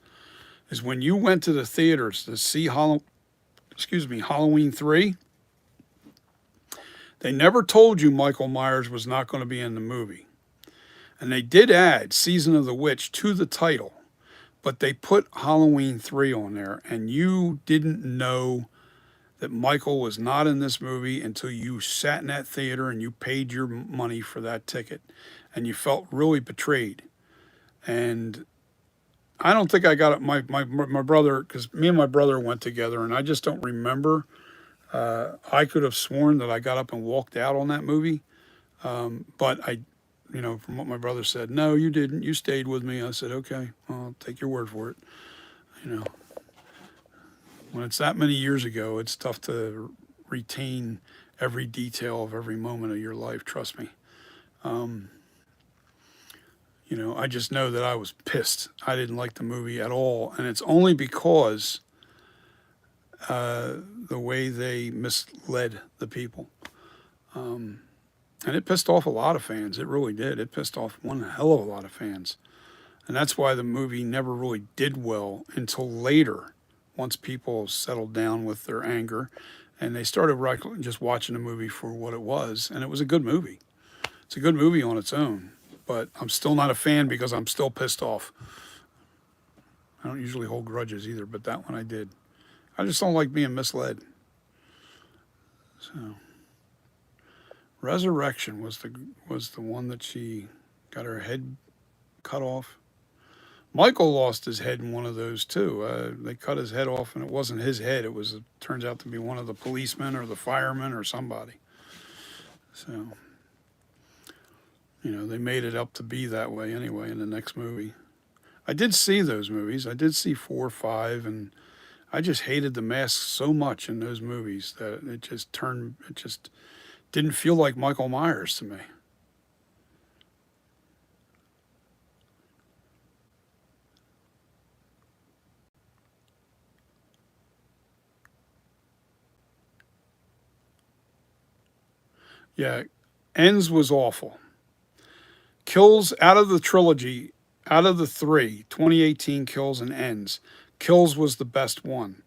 is when you went to the theaters to see Halloween 3, they never told you Michael Myers was not going to be in the movie. And they did add Season of the Witch to the title, but they put Halloween 3 on there, and you didn't know that Michael was not in this movie until you sat in that theater and you paid your money for that ticket, and you felt really betrayed. And I don't think I got it. My brother, because me and my brother went together, and I just don't remember. I could have sworn that I got up and walked out on that movie, but from what my brother said, no, you didn't. You stayed with me. I said, okay, I'll take your word for it. When it's that many years ago, it's tough to retain every detail of every moment of your life. Trust me. I just know that I was pissed. I didn't like the movie at all, and it's only because the way they misled the people. And it pissed off a lot of fans. It really did. It pissed off one hell of a lot of fans. And that's why the movie never really did well until later, once people settled down with their anger and they started just watching the movie for what it was. And it was a good movie. It's a good movie on its own. But I'm still not a fan because I'm still pissed off. I don't usually hold grudges either, but that one I did. I just don't like being misled. So, Resurrection was the one that she got her head cut off. Michael lost his head in one of those too. They cut his head off, and it wasn't his head. It turns out to be one of the policemen or the firemen or somebody. So, they made it up to be that way anyway in the next movie. I did see those movies. I did see 4, 5, and I just hated the masks so much in those movies that it just didn't feel like Michael Myers to me. Yeah, Ends was awful. Kills out of the trilogy, out of the 3, 2018 Kills and Ends, Kills was the best one.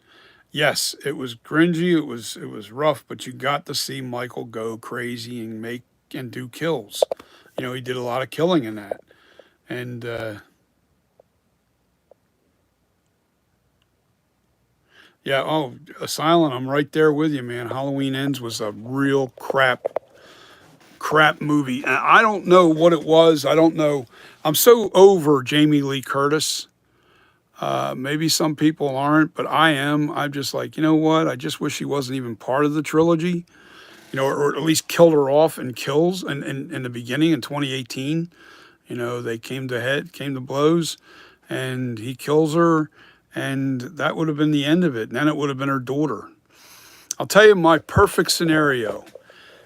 Yes, it was cringy, it was rough, but you got to see Michael go crazy and do kills. He did a lot of killing in that. And yeah, Silent, I'm right there with you, man. Halloween Ends was a real crap movie. And I don't know what it was. I don't know. I'm so over Jamie Lee Curtis. Maybe some people aren't, but I am. I'm just like, you know what? I just wish he wasn't even part of the trilogy, or at least killed her off in Kills and in the beginning in 2018. They came to blows, and he kills her, and that would have been the end of it. And then it would have been her daughter. I'll tell you my perfect scenario.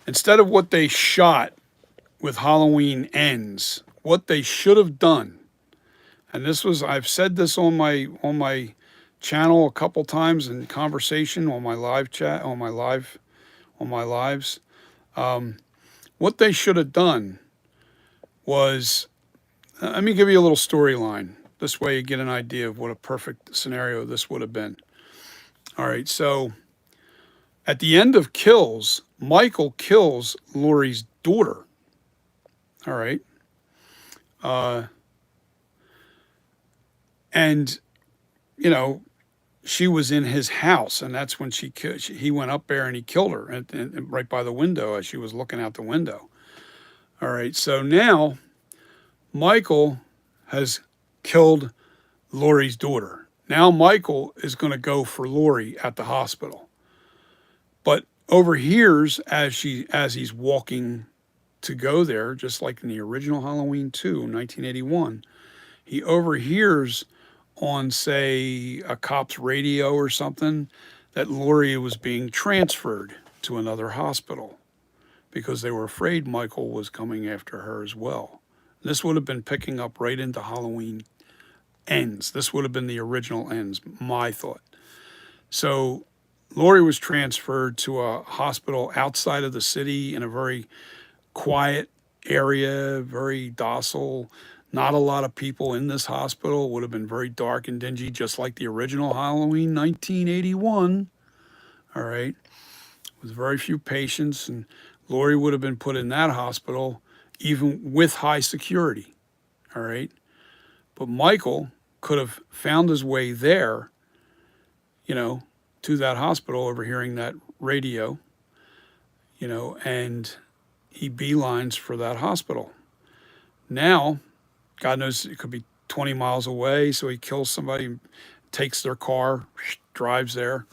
Instead of what they shot with Halloween Ends, what they should have done, and I've said this on my channel a couple times in conversation on my live chat, on my lives. What they should have done was, let me give you a little storyline. This way you get an idea of what a perfect scenario this would have been. All right, so At the end of Kills, Michael kills Laurie's daughter. All right. Uh, and, you know, she was in his house, and that's when he went up there and he killed her and right by the window as she was looking out the window. All right. So now Michael has killed Laurie's daughter. Now Michael is going to go for Laurie at the hospital, but overhears as he's walking to go there, just like in the original Halloween 2, 1981. He overhears on, say, a cop's radio or something that Laurie was being transferred to another hospital because they were afraid Michael was coming after her as well. This would have been picking up right into Halloween Ends. This would have been the original Ends, my thought. So Laurie was transferred to a hospital outside of the city in a very quiet area, very docile. Not a lot of people in this hospital. It would have been very dark and dingy, just like the original Halloween 1981. All right. With very few patients. And Laurie would have been put in that hospital, even with high security. All right. But Michael could have found his way there, to that hospital, overhearing that radio, and he beelines for that hospital. Now, God knows it could be 20 miles away, so he kills somebody, takes their car, drives there,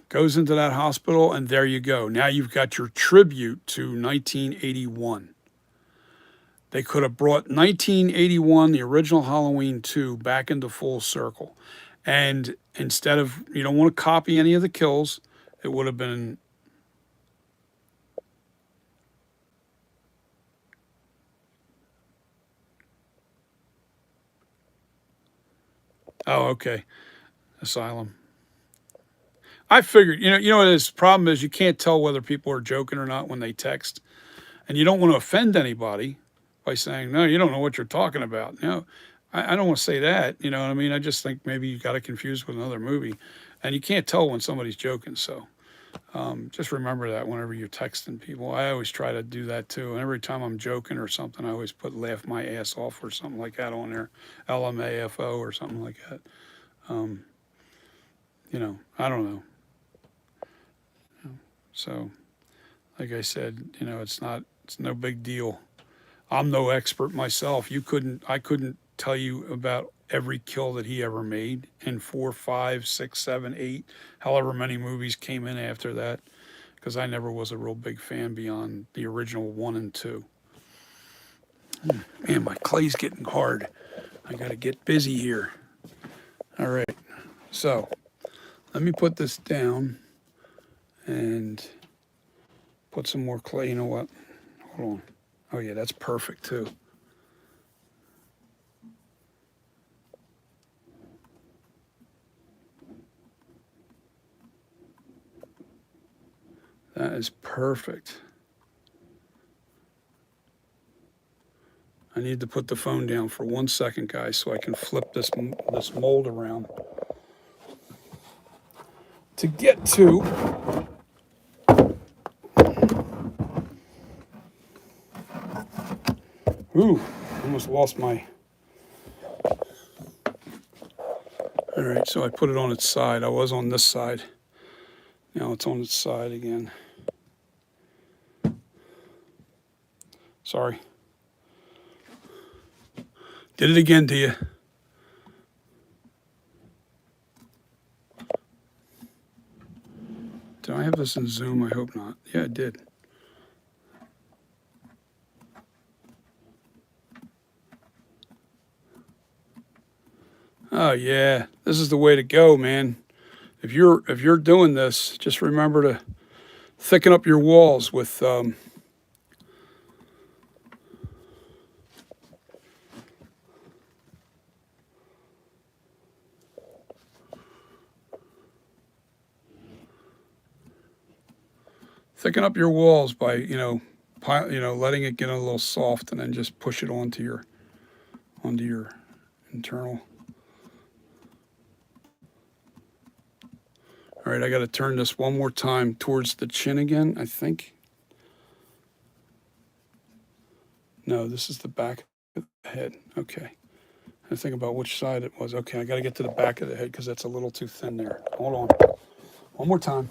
goes into that hospital, and there you go. Now you've got your tribute to 1981. They could have brought 1981, the original Halloween 2, back into full circle. And instead of, you don't want to copy any of the kills, it would have been... Oh, okay. Asylum. I figured, what his problem is, you can't tell whether people are joking or not when they text. And you don't want to offend anybody by saying, no, you don't know what you're talking about. I don't want to say that, you know what I mean? I just think maybe you got it confused with another movie. And you can't tell when somebody's joking, so just remember that whenever you're texting people. I always try to do that too. And every time I'm joking or something, I always put laugh my ass off or something like that on there, LMAFO or something like that. I don't know. So, like I said, it's no big deal. I'm no expert myself. I couldn't tell you about every kill that he ever made in 4, 5, 6, 7, 8, however many movies came in after that, because I never was a real big fan beyond the original 1 and 2. Man, my clay's getting hard. I got to get busy here. All right, so let me put this down and put some more clay. You know what? Hold on. Oh yeah, that's perfect too. That is perfect. I need to put the phone down for 1 second, guys, so I can flip this mold around to get to ooh, almost lost my... All right, so I put it on its side. I was on this side. Now it's on its side again. Sorry. Did it again to you. Did I have this in Zoom? I hope not. Yeah, I did. Oh yeah, this is the way to go, man. If you're doing this, just remember to thicken up your walls with thicken up your walls by letting it get a little soft, and then just push it onto your internal. All right, I got to turn this one more time towards the chin again, I think. No, this is the back of the head. Okay. I think about which side it was. Okay, I got to get to the back of the head because that's a little too thin there. Hold on. One more time.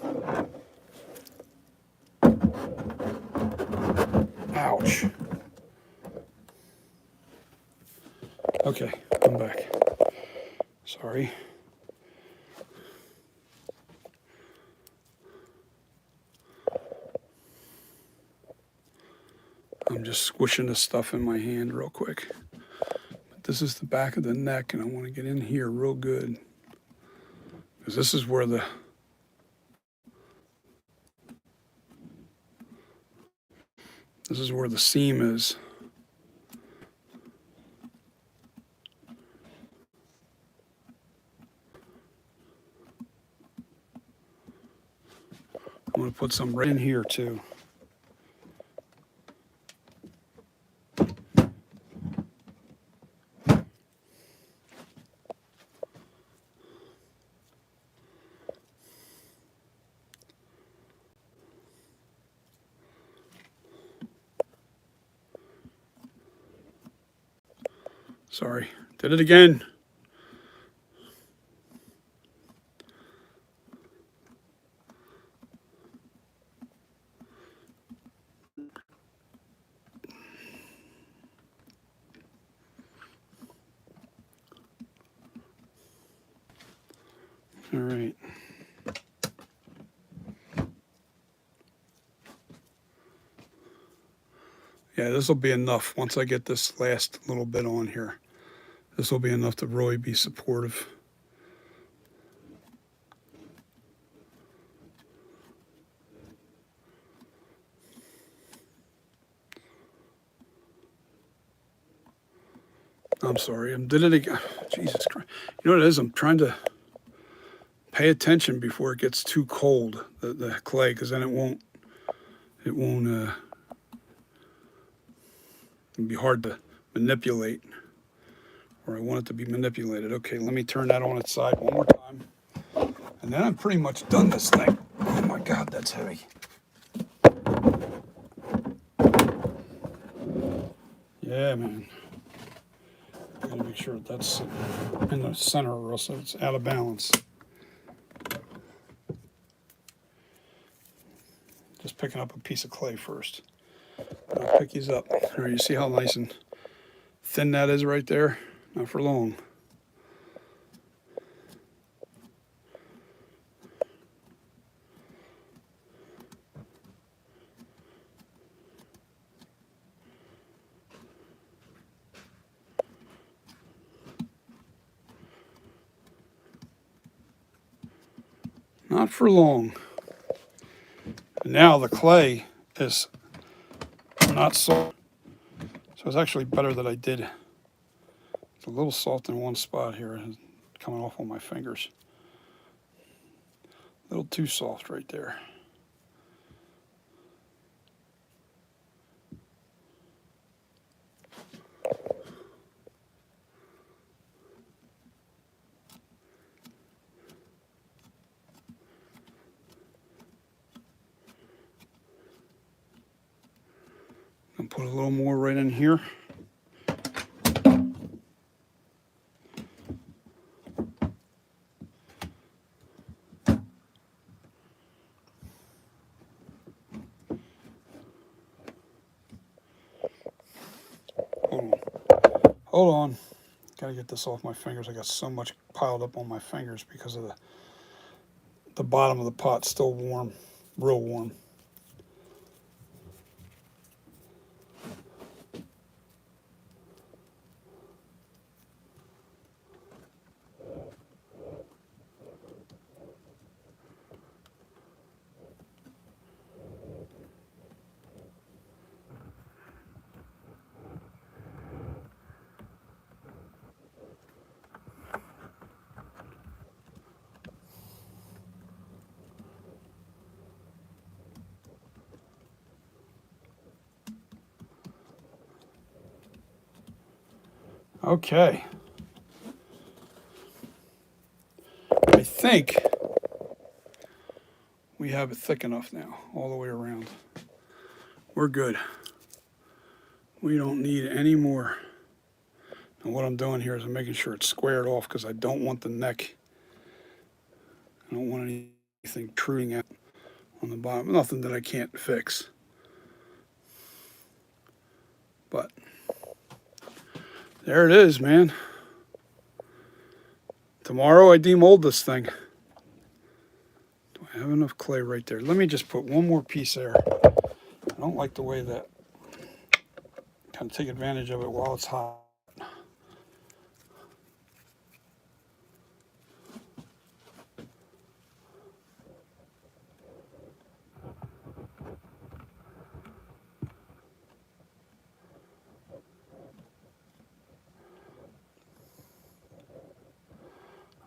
Ouch. Okay, I'm back. Sorry. I'm just squishing this stuff in my hand real quick. But this is the back of the neck, and I want to get in here real good. Because this is where the seam is. I'm going to put some right in here too. Sorry, did it again. All right. Yeah, this will be enough once I get this last little bit on here. This will be enough to really be supportive. I'm sorry, I did it again. Jesus Christ. You know what it is? I'm trying to pay attention before it gets too cold, the clay, because then it won't it'll be hard to manipulate, or I want it to be manipulated. Okay, let me turn that on its side one more time. And then I'm pretty much done this thing. Oh my God, that's heavy. Yeah, man. I gotta make sure that's in the center or else it's out of balance. Just picking up a piece of clay first. I'll pick these up. All right, you see how nice and thin that is right there? Not for long. Not for long. And now the clay is not soft. So it's actually better that I did. It's a little soft in one spot here, coming off on my fingers. A little too soft right there. And put a little more right in here. Hold on. Gotta get this off my fingers. I got so much piled up on my fingers because of the bottom of the pot still warm, real warm. Okay. I think we have it thick enough now, all the way around. We're good. We don't need any more. And what I'm doing here is I'm making sure it's squared off because I don't want the neck. I don't want anything protruding out on the bottom. Nothing that I can't fix. But there it is, man. Tomorrow I demold this thing. Do I have enough clay right there? Let me just put one more piece there. I don't like the way that. Kind of take advantage of it while it's hot.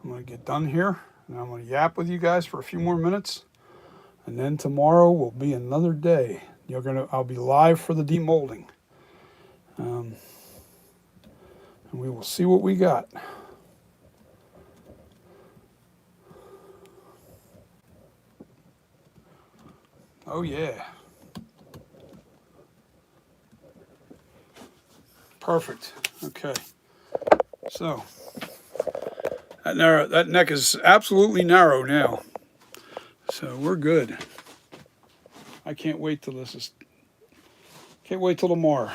I'm going to get done here, and I'm going to yap with you guys for a few more minutes, and then tomorrow will be another day. I'll be live for the demolding, and we will see what we got. Oh yeah, perfect. Okay, so. That neck is absolutely narrow now. So we're good. I can't wait till can't wait till tomorrow.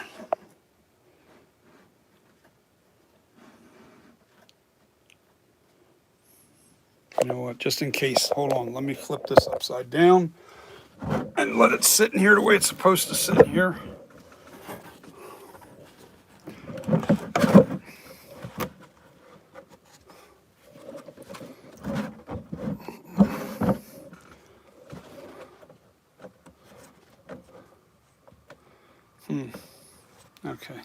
You know what, just in case, hold on, let me flip this upside down and let it sit in here the way it's supposed to sit in here. Okay,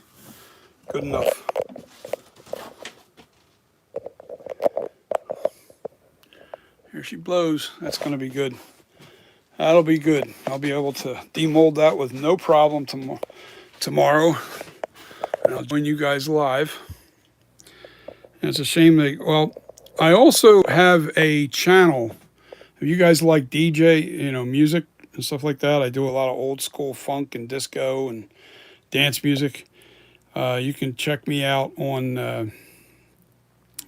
good enough. Here she blows. That's going to be good. That'll be good. I'll be able to demold that with no problem tomorrow. And I'll join you guys live. And it's a shame that, well, I also have a channel. If you guys like DJ, music and stuff like that, I do a lot of old school funk and disco and dance music. You can check me out on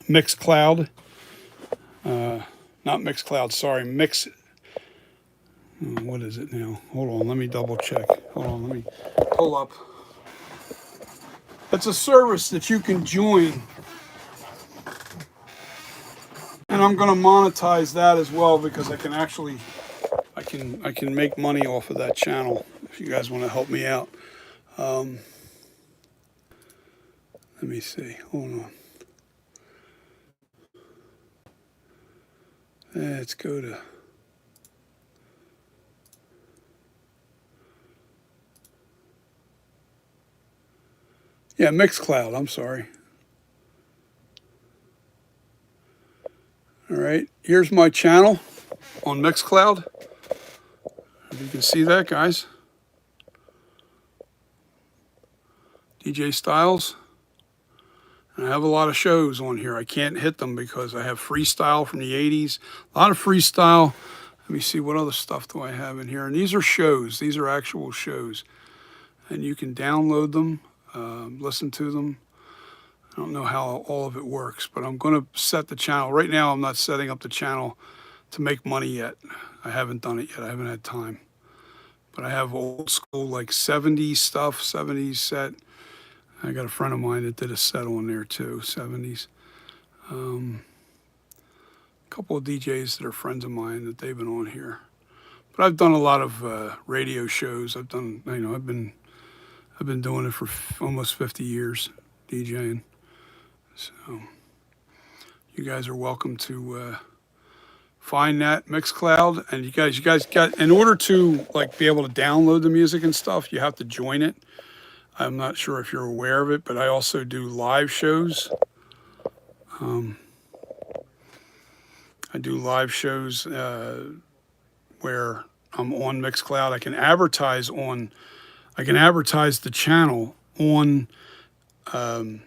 Mixcloud. Not Mixcloud, sorry, what is it now? Hold on, let me double check. Hold on, let me pull up. It's a service that you can join. And I'm going to monetize that as well because I can actually, I can make money off of that channel if you guys want to help me out. Let me see, hold on. Let's go to, yeah, Mixcloud, I'm sorry. All right, here's my channel on Mixcloud. If you can see that, guys. DJ Styles. And I have a lot of shows on here. I can't hit them because I have freestyle from the 80s. A lot of freestyle. Let me see, what other stuff do I have in here? And these are shows. These are actual shows. And you can download them, listen to them. I don't know how all of it works, but I'm going to set the channel. Right now, I'm not setting up the channel to make money yet. I haven't done it yet. I haven't had time. But I have old school, like 70s stuff, 70s set. I got a friend of mine that did a set on there too, 70s. A couple of DJs that are friends of mine that they've been on here. But I've done a lot of radio shows. I've done, I've been doing it for almost 50 years, DJing. So you guys are welcome to find that Mixcloud, and you guys got, in order to be able to download the music and stuff, you have to join it. I'm not sure if you're aware of it, but I also do live shows. I do live shows where I'm on Mixcloud. I can advertise the channel on, all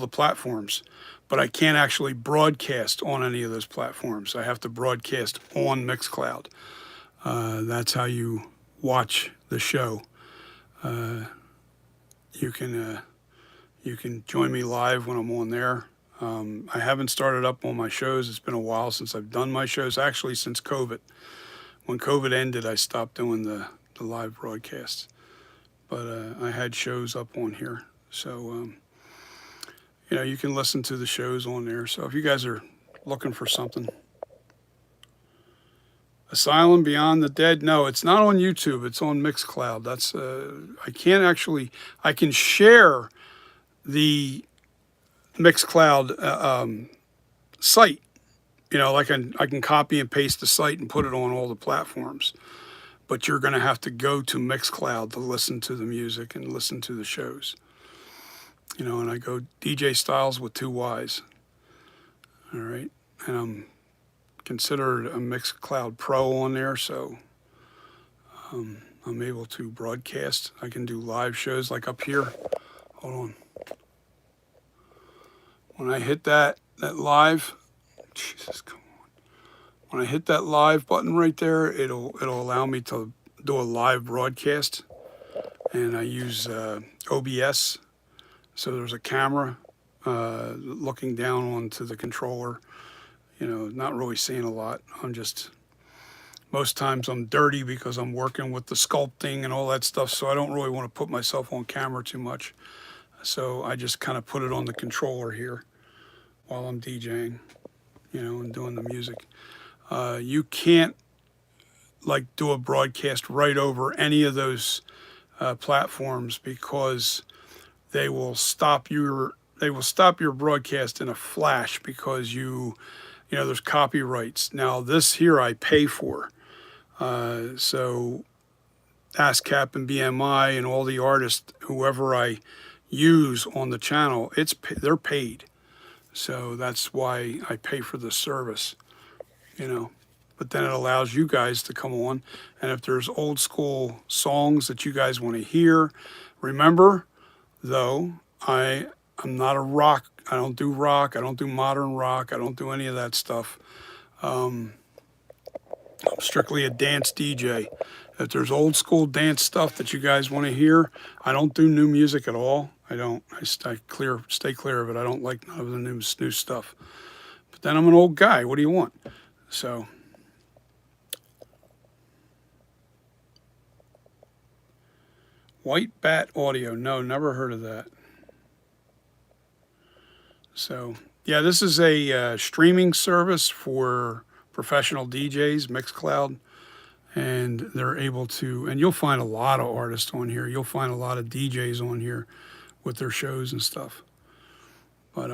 the platforms. but I can't actually broadcast on any of those platforms. I have to broadcast on Mixcloud. That's how you watch the show. You can join me live when I'm on there. I haven't started up on my shows. It's been a while since I've done my shows, actually since COVID. When COVID ended, I stopped doing the live broadcasts. But I had shows up on here. So, you can listen to the shows on there. So if you guys are looking for something. Asylum Beyond the Dead, no, it's not on YouTube. It's on Mixcloud. That's, I can share the Mixcloud site. Like I can copy and paste the site and put it on all the platforms. But you're going to have to go to Mixcloud to listen to the music and listen to the shows. And I go DJ Styles with 2 Y's. All right. And I'm considered a Mixcloud Pro on there, so I'm able to broadcast. I can do live shows like up here. Hold on. When I hit that live, Jesus, come on. When I hit that live button right there, it'll allow me to do a live broadcast. And I use OBS. So there's a camera looking down onto the controller. Not really seeing a lot. Most times I'm dirty because I'm working with the sculpting and all that stuff. So I don't really want to put myself on camera too much. So I just kind of put it on the controller here while I'm DJing, and doing the music. You can't do a broadcast right over any of those platforms because they will stop your broadcast in a flash because there's copyrights. Now this here I pay for, so ASCAP and BMI and all the artists, whoever I use on the channel, they're paid. So that's why I pay for the service, But then it allows you guys to come on, and if there's old school songs that you guys want to hear, remember, though, I'm not a rock. I don't do rock. I don't do modern rock. I don't do any of that stuff. I'm strictly a dance DJ. If there's old school dance stuff that you guys want to hear, I don't do new music at all. I don't. I stay clear of it. I don't like none of the new stuff. But then I'm an old guy. What do you want? So. White Bat Audio. No, never heard of that. So, yeah, this is a streaming service for professional DJs, Mixcloud, and they're able to, and you'll find a lot of artists on here. You'll find a lot of DJs on here with their shows and stuff. But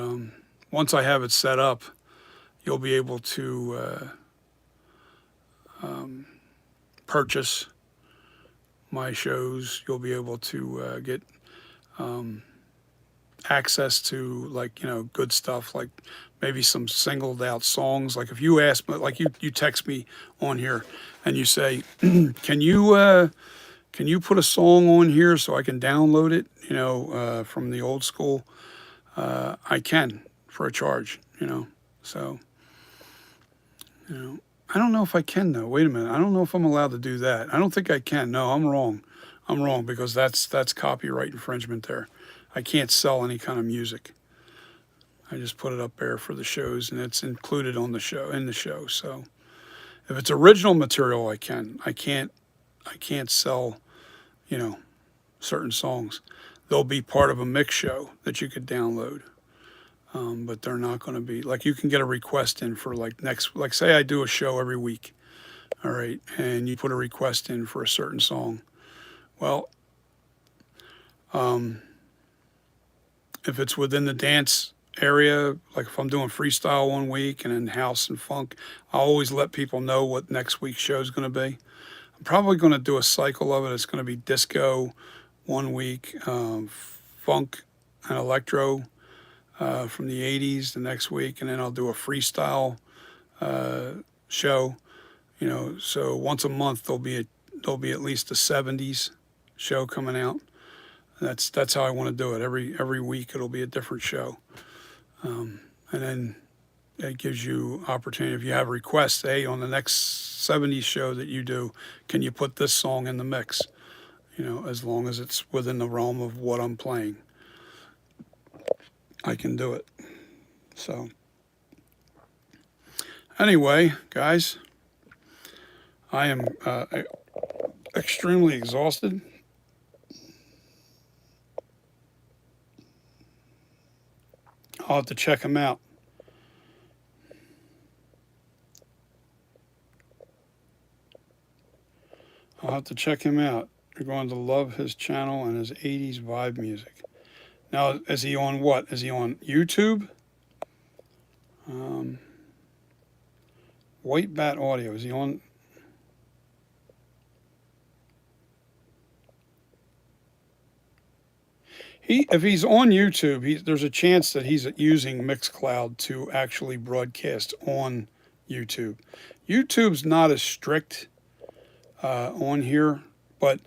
once I have it set up, you'll be able to purchase my shows. You'll be able to get access to good stuff, like maybe some singled out songs. Like if you ask me, like you text me on here and you say, can you put a song on here so I can download it, from the old school? I can for a charge, so, I don't know if I can though. Wait a minute. I don't know if I'm allowed to do that. I don't think I can. No, I'm wrong. I'm wrong because that's copyright infringement there. I can't sell any kind of music. I just put it up there for the shows, and it's included on the show. So if it's original material, I can. I can't sell, certain songs. They'll be part of a mix show that you could download. But they're not going to be, you can get a request in for say I do a show every week, all right, and you put a request in for a certain song. Well, if it's within the dance area, like if I'm doing freestyle one week and then house and funk, I always let people know what next week's show is going to be. I'm probably going to do a cycle of it. It's going to be disco one week, funk and electro from the 80s the next week, and then I'll do a freestyle show. So once a month there'll be at least a 70s show coming out. That's how I want to do it. Every week it'll be a different show. And then it gives you opportunity. If you have requests, hey, on the next 70s show that you do, can you put this song in the mix? You know, as long as it's within the realm of what I'm playing, I can do it. So anyway, guys, I am extremely exhausted. I'll have to check him out. I'll have to check him out. You're going to love his channel and his 80s vibe music. Now, is he on what? Is he on YouTube? White Bat Audio. Is he on? If he's on YouTube, there's a chance that he's using Mixcloud to actually broadcast on YouTube. YouTube's not as strict on here, but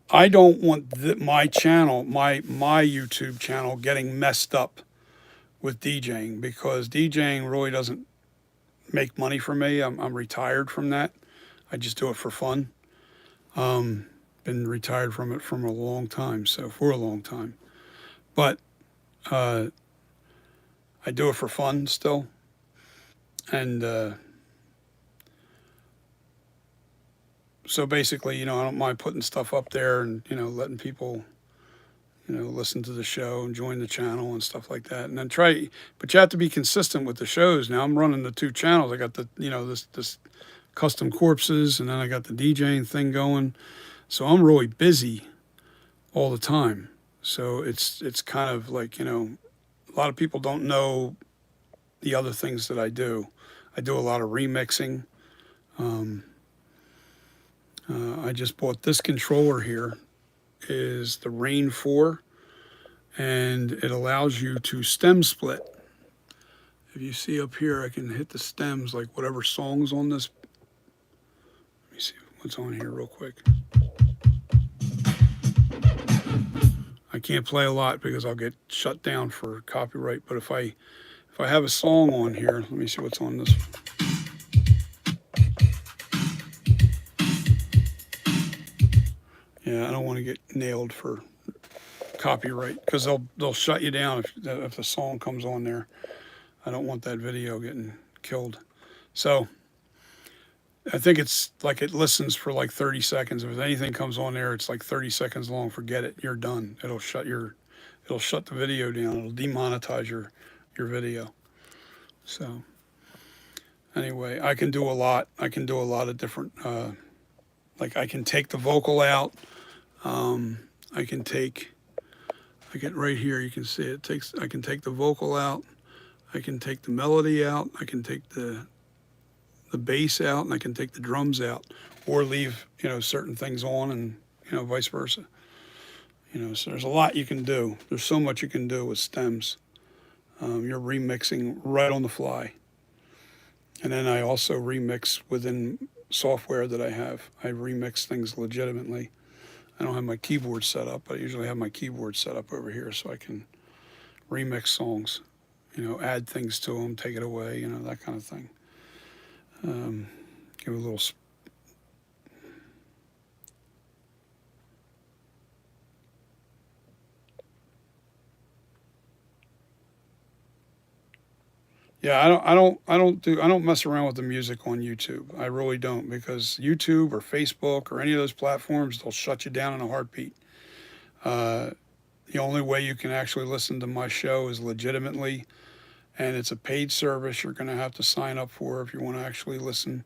I don't want my channel, my YouTube channel, getting messed up with DJing, because DJing really doesn't make money for me. I'm retired from that. I just do it for fun. Been retired from it for a long time, but I do it for fun still, and so basically, I don't mind putting stuff up there and letting people listen to the show and join the channel and stuff like that, and then but you have to be consistent with the shows. Now I'm running the 2 channels. I got the this custom corpses, and then I got the DJing thing going, so I'm really busy all the time. So it's kind of like, a lot of people don't know the other things that I do. I do a lot of remixing. I just bought this controller here. Is the Rain 4, and it allows you to stem split. If you see up here, I can hit the stems, like whatever song's on this. Let me see what's on here real quick. I can't play a lot because I'll get shut down for copyright, but if I have a song on here, let me see what's on this. Yeah, I don't want to get nailed for copyright, because they'll shut you down if the song comes on there. I don't want that video getting killed. So I think it's like it listens for like 30 seconds. If anything comes on there, it's like 30 seconds long. Forget it. You're done. It'll shut the video down. It'll demonetize your video. So anyway, I can do a lot. I can do a lot of different, like I can take the vocal out. I get right here, you can see it. I can take the vocal out. I can take the melody out. I can take the bass out, and I can take the drums out, or leave certain things on, and vice versa. So there's a lot you can do. There's so much you can do with stems. You're remixing right on the fly. And then I also remix within software that I have. I remix things legitimately. I don't have my keyboard set up, but I usually have my keyboard set up over here so I can remix songs, add things to them, take it away, that kind of thing. Give it a little. Yeah, I don't mess around with the music on YouTube. I really don't, because YouTube or Facebook or any of those platforms, they'll shut you down in a heartbeat. The only way you can actually listen to my show is legitimately, and it's a paid service you're going to have to sign up for if you want to actually listen.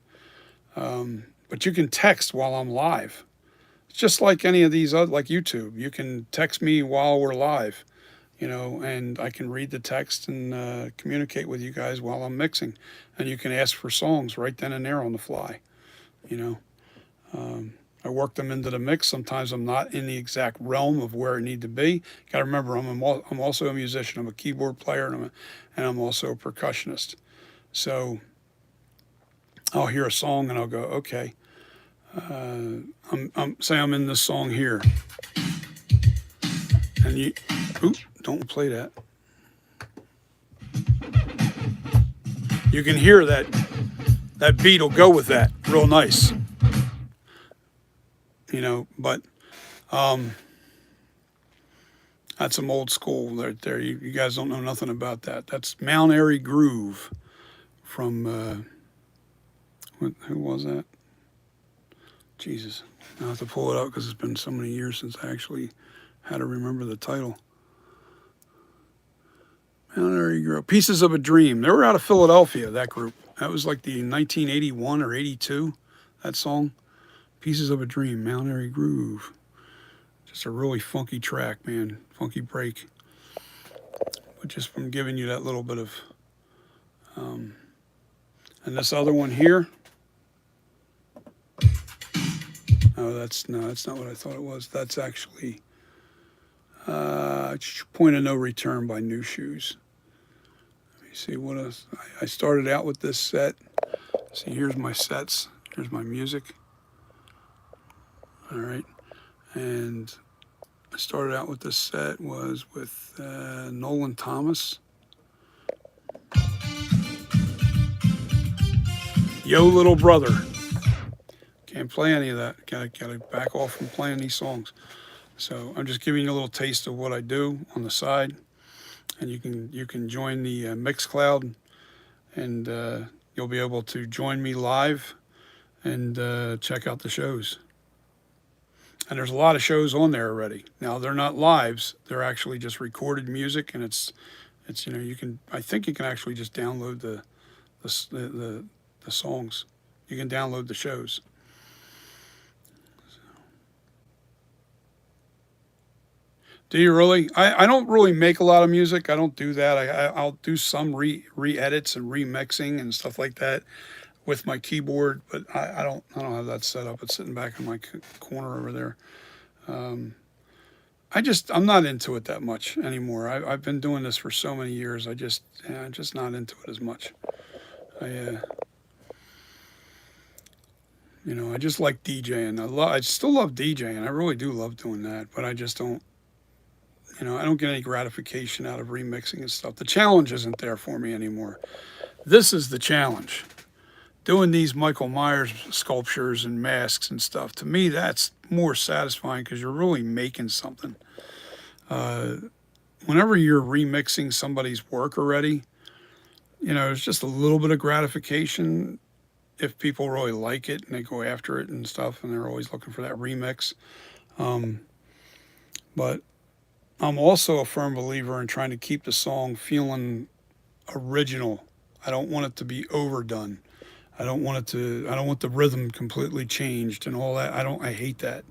But you can text while I'm live. It's just like any of these other, like YouTube. You can text me while we're live. And I can read the text and communicate with you guys while I'm mixing. And you can ask for songs right then and there on the fly. I work them into the mix. Sometimes I'm not in the exact realm of where I need to be. Got to remember, I'm also a musician. I'm a keyboard player, and I'm also a percussionist. So I'll hear a song and I'll go, okay. Say I'm in this song here, and don't play that. you can hear that beat will go with that real nice, but that's some old school right there. You guys don't know nothing about that. That's Mount Airy Groove from, who was that? Jesus. I'll have to pull it up because it's been so many years since I actually had to remember the title. Mount Airy Groove. Pieces of a Dream. They were out of Philadelphia, that group. That was like the 1981 or 82, that song. Pieces of a Dream, Mount Airy Groove. Just a really funky track, man. Funky break. But just from giving you that little bit of... and this other one here. Oh, that's not what I thought it was. That's actually Point of No Return by New Shoes. Let me see what else. I started out with this set. See, here's my sets. Here's my music. All right. And I started out with this set was with Nolan Thomas. Yo, Little Brother. Can't play any of that. Gotta back off from playing these songs. So I'm just giving you a little taste of what I do on the side, and you can join the Mixcloud, and you'll be able to join me live and check out the shows. And there's a lot of shows on there already. Now they're not lives; they're actually just recorded music, and it's you can, I think you can actually just download the songs. You can download the shows. Do you really? I don't really make a lot of music. I don't do that. I'll do some re-edits and remixing and stuff like that with my keyboard, but I don't have that set up. It's sitting back in my corner over there. I'm not into it that much anymore. I've been doing this for so many years. I'm just not into it as much. I just like DJing. I still love DJing. I really do love doing that, but I just don't. I don't get any gratification out of remixing and stuff. The challenge isn't there for me anymore. This is the challenge. Doing these Michael Myers sculptures and masks and stuff, to me, that's more satisfying because you're really making something. Whenever you're remixing somebody's work already, there's just a little bit of gratification if people really like it and they go after it and stuff, and they're always looking for that remix. But I'm also a firm believer in trying to keep the song feeling original. I don't want it to be overdone. I don't want the rhythm completely changed and all that. I hate that.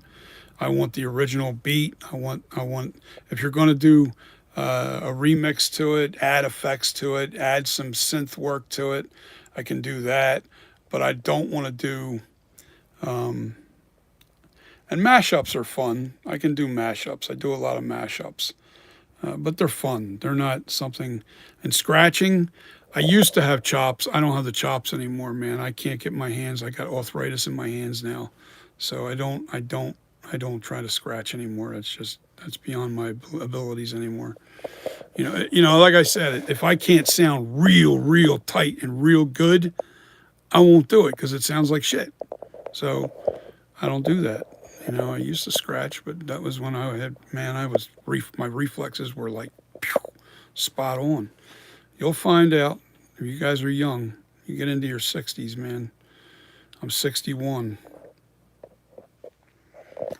I want the original beat. I want, if you're going to do a remix to it, add effects to it, add some synth work to it, I can do that. But I don't want to do, and mashups are fun. I can do mashups. I do a lot of mashups. But they're fun. They're not something, and scratching, I used to have chops. I don't have the chops anymore, man. I can't get my hands. I got arthritis in my hands now. So I don't try to scratch anymore. That's beyond my abilities anymore. Like I said, if I can't sound real tight and real good, I won't do it because it sounds like shit. So I don't do that. I used to scratch, but that was when my reflexes were like spot on. You'll find out if you guys are young. You get into your 60s, man. I'm 61.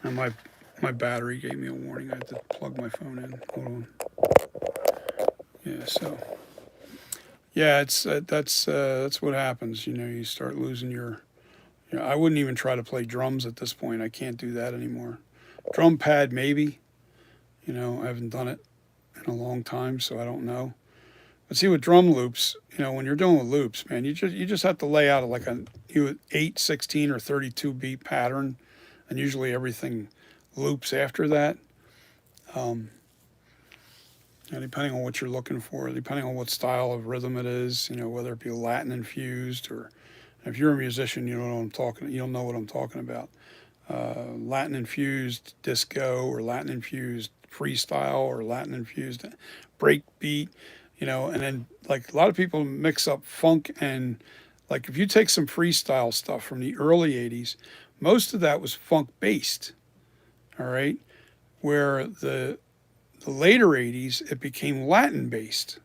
And my battery gave me a warning. I had to plug my phone in. Hold on. Yeah, so. Yeah, that's what happens. You start losing your... I wouldn't even try to play drums at this point. I can't do that anymore. Drum pad, maybe. I haven't done it in a long time, so I don't know. But see, with drum loops, when you're doing with loops, man, you just have to lay out like a 8, 16, or 32 beat pattern, and usually everything loops after that. And depending on what you're looking for, depending on what style of rhythm it is, whether it be Latin infused or... If you're a musician, you know what I'm talking about. Latin infused disco or Latin infused freestyle or Latin infused break beat. you know, and then like a lot of people mix up funk and like if you take some freestyle stuff from the early 80s, most of that was funk based, all right? Where the later 80s, it became Latin based.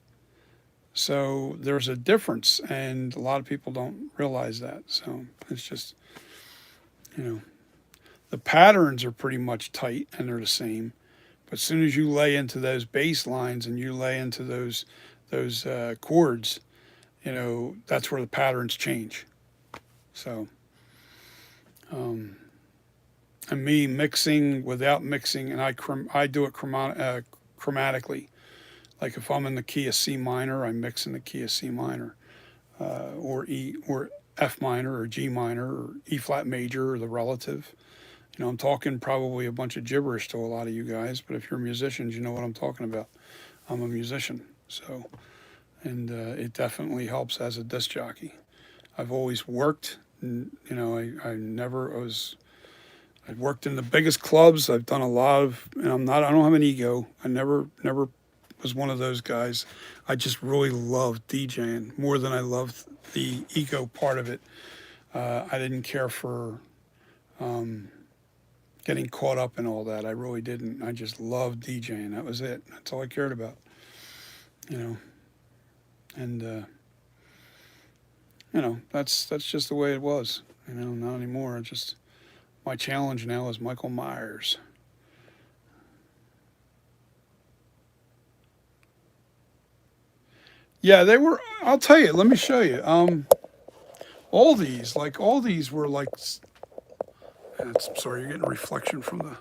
So there's a difference, and a lot of people don't realize that. So it's just, you know, the patterns are pretty much tight and they're the same. But as soon as you lay into those bass lines and you lay into those chords, you know, that's where the patterns change. So, um, and me mixing without mixing, and I do it chromatically. Like if I'm in the key of C minor, I mix in the key of C minor, or E or F minor or G minor or E flat major or the relative. You know, I'm talking probably a bunch of gibberish to a lot of you guys, but if you're musicians, you know what I'm talking about. I'm a musician, so and it definitely helps as a disc jockey. I've always worked, and, you know, I never was. I've worked in the biggest clubs. I've done a lot of, and I don't have an ego. I never was one of those guys. I just really loved DJing more than I loved the ego part of it. I didn't care for um, getting caught up in all that. I really didn't. I just loved DJing. That was it. That's all I cared about, you know. And you know, that's just the way it was. You know, not anymore. It's just my challenge now is Michael Myers. Yeah, they were. I'll tell you. Let me show you. All these were like. I'm sorry, you're getting a reflection from the.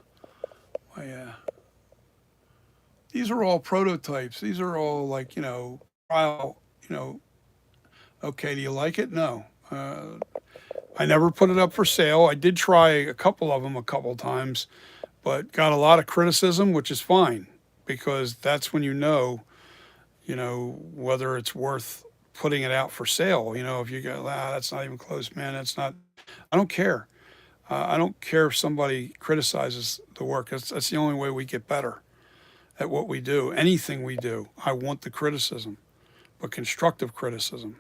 My, these are all prototypes. These are all like, you know, trial. You know, okay, do you like it? No. I never put it up for sale. I did try a couple of them a couple times, but got a lot of criticism, which is fine because that's when you know, whether it's worth putting it out for sale. You know, if you go, that's not even close, man. That's not. I don't care. I don't care if somebody criticizes the work. That's the only way we get better at what we do. Anything we do, I want the criticism, but constructive criticism.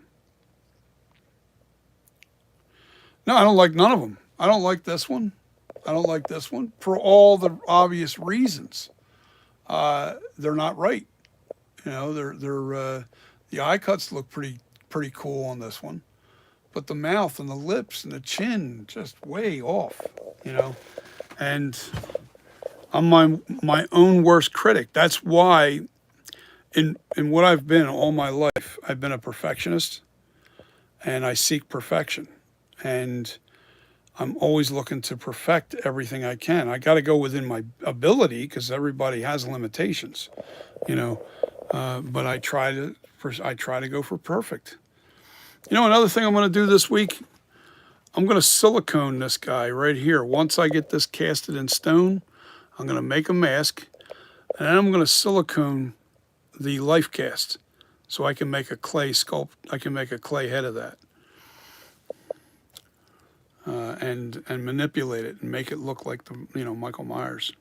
No, I don't like none of them. I don't like this one. I don't like this one for all the obvious reasons. They're not right. You know, the eye cuts look pretty cool on this one, but the mouth and the lips and the chin just way off. You know, and I'm my own worst critic. That's why in what I've been all my life, I've been a perfectionist, and I seek perfection, and I'm always looking to perfect everything I can. I got to go within my ability because everybody has limitations, you know. But I try to go for perfect. You know, another thing I'm going to do this week, I'm going to silicone this guy right here. Once I get this casted in stone, I'm going to make a mask, and then I'm going to silicone the life cast so I can make a clay sculpt. I can make a clay head of that. And manipulate it and make it look like the, you know, Michael Myers.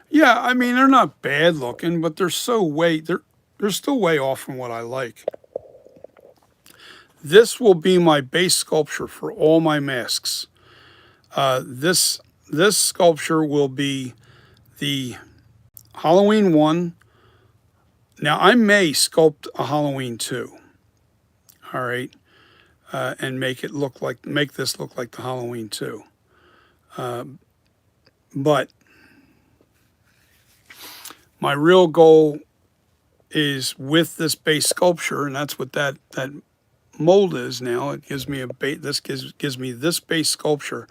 Yeah, I mean they're not bad looking, but they're still way off from what I like. This will be my base sculpture for all my masks. This sculpture will be the Halloween one. Now I may sculpt a Halloween 2. All right. And make this look like the Halloween 2. But my real goal is with this base sculpture, and that's what that mold is now. It gives me gives me this base sculpture.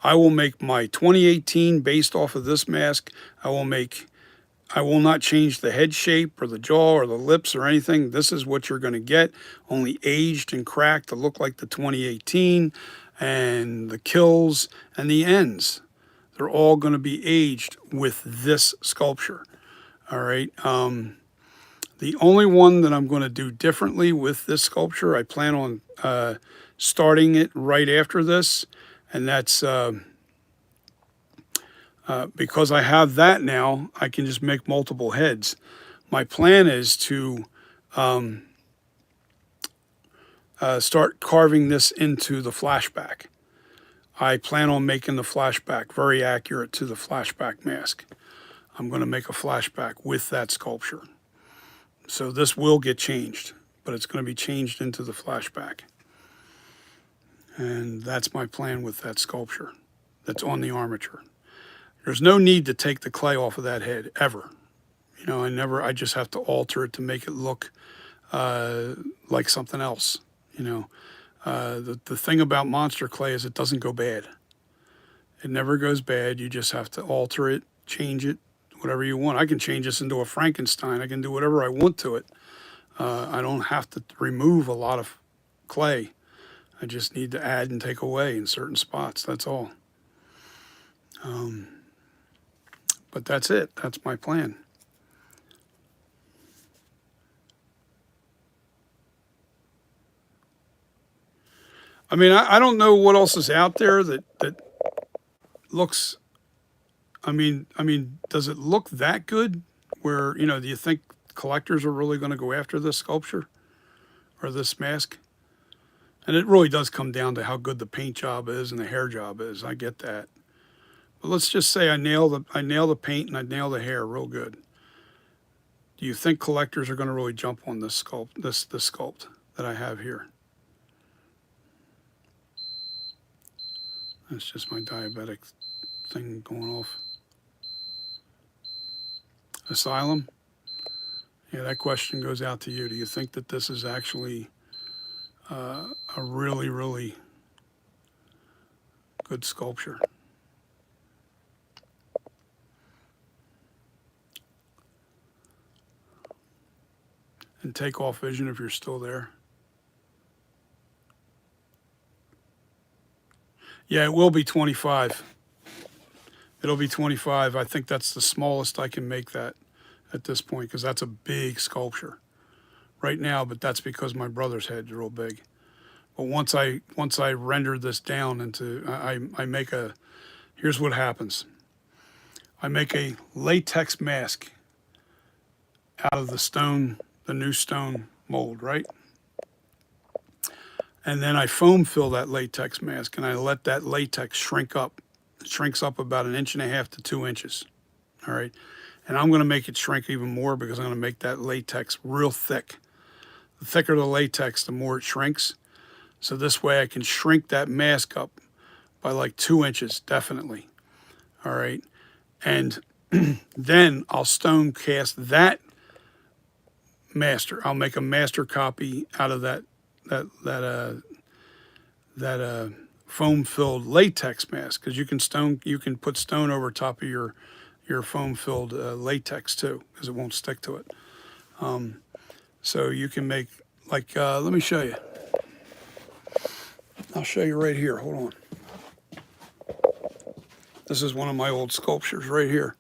I will make my 2018 based off of this mask. I will not change the head shape or the jaw or the lips or anything. This is what you're going to get, only aged and cracked to look like the 2018, and the kills and the ends. They're all going to be aged with this sculpture. All right. The only one that I'm going to do differently with this sculpture, I plan on starting it right after this, and that's Because I have that now, I can just make multiple heads. My plan is to start carving this into the flashback. I plan on making the flashback very accurate to the flashback mask. I'm going to make a flashback with that sculpture. So this will get changed, but it's going to be changed into the flashback. And that's my plan with that sculpture that's on the armature. There's no need to take the clay off of that head, ever. You know, I just have to alter it to make it look like something else. You know, the thing about monster clay is it doesn't go bad. It never goes bad. You just have to alter it, change it, whatever you want. I can change this into a Frankenstein. I can do whatever I want to it. I don't have to remove a lot of clay. I just need to add and take away in certain spots. That's all. But that's it. That's my plan. I mean, I don't know what else is out there that looks. I mean, does it look that good? Where, you know, do you think collectors are really going to go after this sculpture or this mask? And it really does come down to how good the paint job is and the hair job is. I get that. But let's just say I nail the paint and I nail the hair real good. Do you think collectors are going to really jump on this sculpt that I have here? That's just my diabetic thing going off. Asylum? Yeah, that question goes out to you. Do you think that this is actually a really, really good sculpture? And take off vision if you're still there. Yeah, it will be 25. It'll be 25. I think that's the smallest I can make that at this point, because that's a big sculpture right now, but that's because my brother's head's real big. But once I render this down into, I make a, here's what happens. I make a latex mask out of the stone, the new stone mold, right? And then I foam fill that latex mask and I let that latex shrink up. It shrinks up about 1.5 to 2 inches. All right. And I'm going to make it shrink even more because I'm going to make that latex real thick. The thicker the latex, the more it shrinks. So this way I can shrink that mask up by like 2 inches, definitely. All right. And then I'll stone cast that master. I'll make a master copy out of that foam filled latex mask, because you can put stone over top of your foam filled latex too, because it won't stick to it. So you can make like let me show you. I'll show you right here. Hold on. This is one of my old sculptures right here.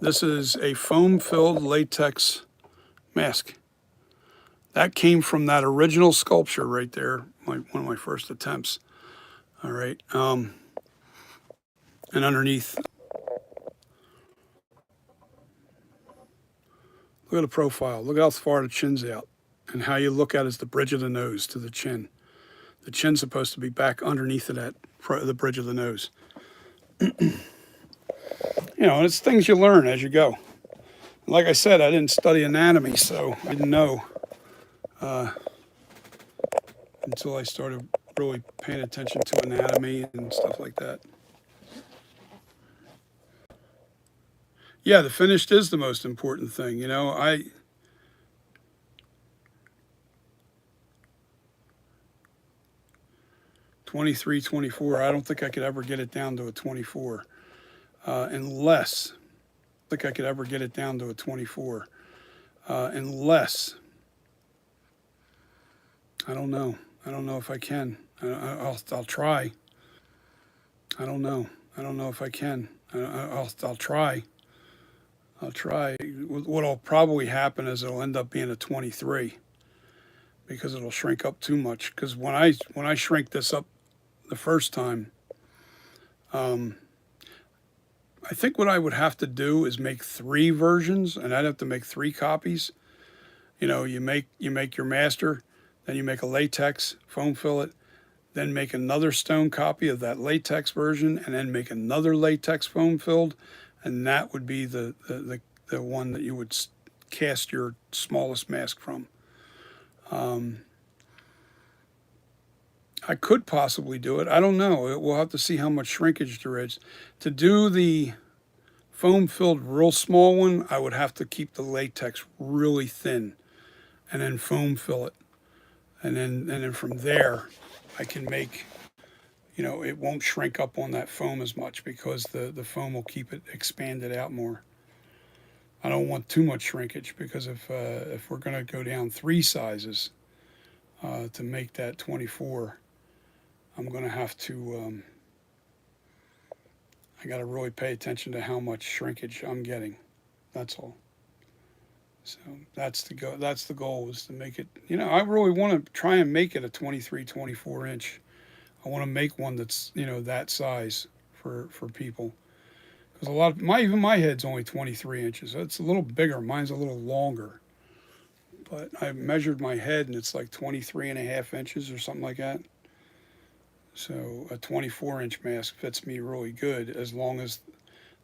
This is a foam filled latex mask. That came from that original sculpture right there, one of my first attempts. All right. And underneath, look at the profile. Look how far the chin's out. And how you look at it is the bridge of the nose to the chin. The chin's supposed to be back underneath of that, the bridge of the nose. You know, it's things you learn as you go. Like I said, I didn't study anatomy, so I didn't know until I started really paying attention to anatomy and stuff like that. Yeah, the finished is the most important thing. You know, 23, 24, I don't think I could ever get it down to a 24 unless, I think I could ever get it down to a 24 unless, I don't know. I don't know if I can. I'll try. I don't know. I don't know if I can. I'll try. I'll try. What'll probably happen is it'll end up being a 23 because it'll shrink up too much. Because when I shrink this up the first time, I think what I would have to do is make 3 versions, and I'd have to make 3 copies. You know, you make your master, then you make a latex foam fillet, then make another stone copy of that latex version, and then make another latex foam filled, and that would be the one that you would cast your smallest mask from. I could possibly do it. I don't know. We'll have to see how much shrinkage there is. To do the foam filled real small one, I would have to keep the latex really thin and then foam fill it. And then from there, I can make, you know, it won't shrink up on that foam as much because the foam will keep it expanded out more. I don't want too much shrinkage because if we're going to go down 3 sizes to make that 24, I'm going to have to, I got to really pay attention to how much shrinkage I'm getting. That's all. So that's the goal is to make it, you know, I really want to try and make it a 23, 24 inch. I want to make one that's, you know, that size for people. Because a lot of even my head's only 23 inches. It's a little bigger. Mine's a little longer. But I measured my head and it's like 23.5 inches or something like that. So a 24-inch mask fits me really good as long as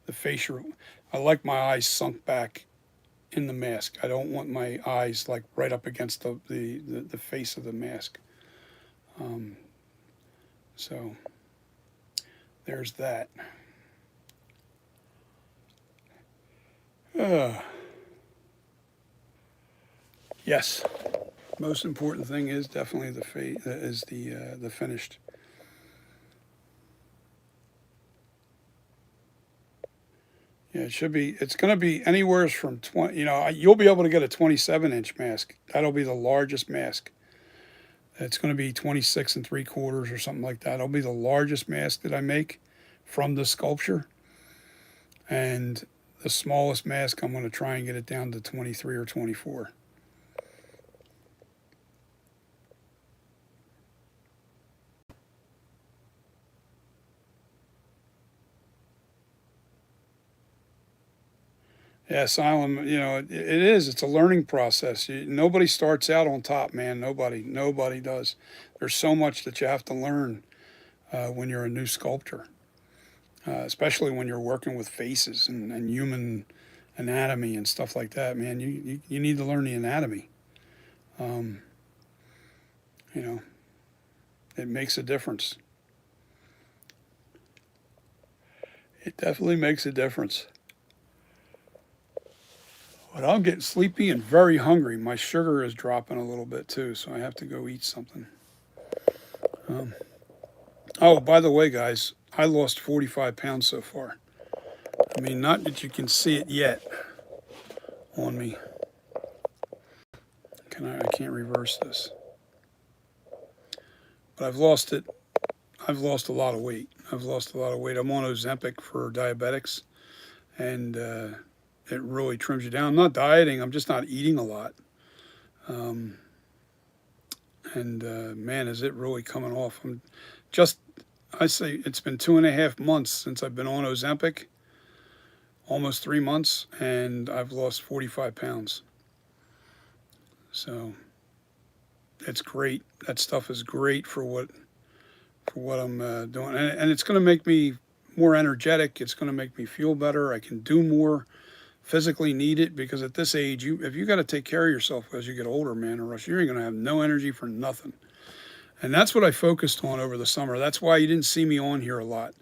the facial, I like my eyes sunk back in the mask. I don't want my eyes like right up against the face of the mask. So there's that. Yes, most important thing is definitely the finished. Yeah, it should be. It's going to be anywhere from 20. You know, you'll be able to get a 27-inch mask. That'll be the largest mask. It's going to be 26 3/4 or something like that. It'll be the largest mask that I make from the sculpture. And the smallest mask, I'm going to try and get it down to 23 or 24. Yeah, Asylum, you know, it is. It's a learning process. Nobody starts out on top, man. Nobody does. There's so much that you have to learn when you're a new sculptor, especially when you're working with faces and human anatomy and stuff like that, man. You need to learn the anatomy. You know, it makes a difference. It definitely makes a difference. But I'm getting sleepy and very hungry. My sugar is dropping a little bit too, so I have to go eat something. Oh, by the way, guys, I lost 45 pounds so far. I mean, not that you can see it yet on me. I can't reverse this. But I've lost it. I've lost a lot of weight. I'm on Ozempic for diabetics, and it really trims you down. I'm not dieting. I'm just not eating a lot. Man, is it really coming off. I say it's been 2.5 months since I've been on Ozempic, almost 3 months, and I've lost 45 pounds. So it's great. That stuff is great for what I'm doing. And it's going to make me more energetic. It's going to make me feel better. I can do more. Physically need it because at this age, if you got to take care of yourself as you get older, man, or else you ain't going to have no energy for nothing. And that's what I focused on over the summer. That's why you didn't see me on here a lot.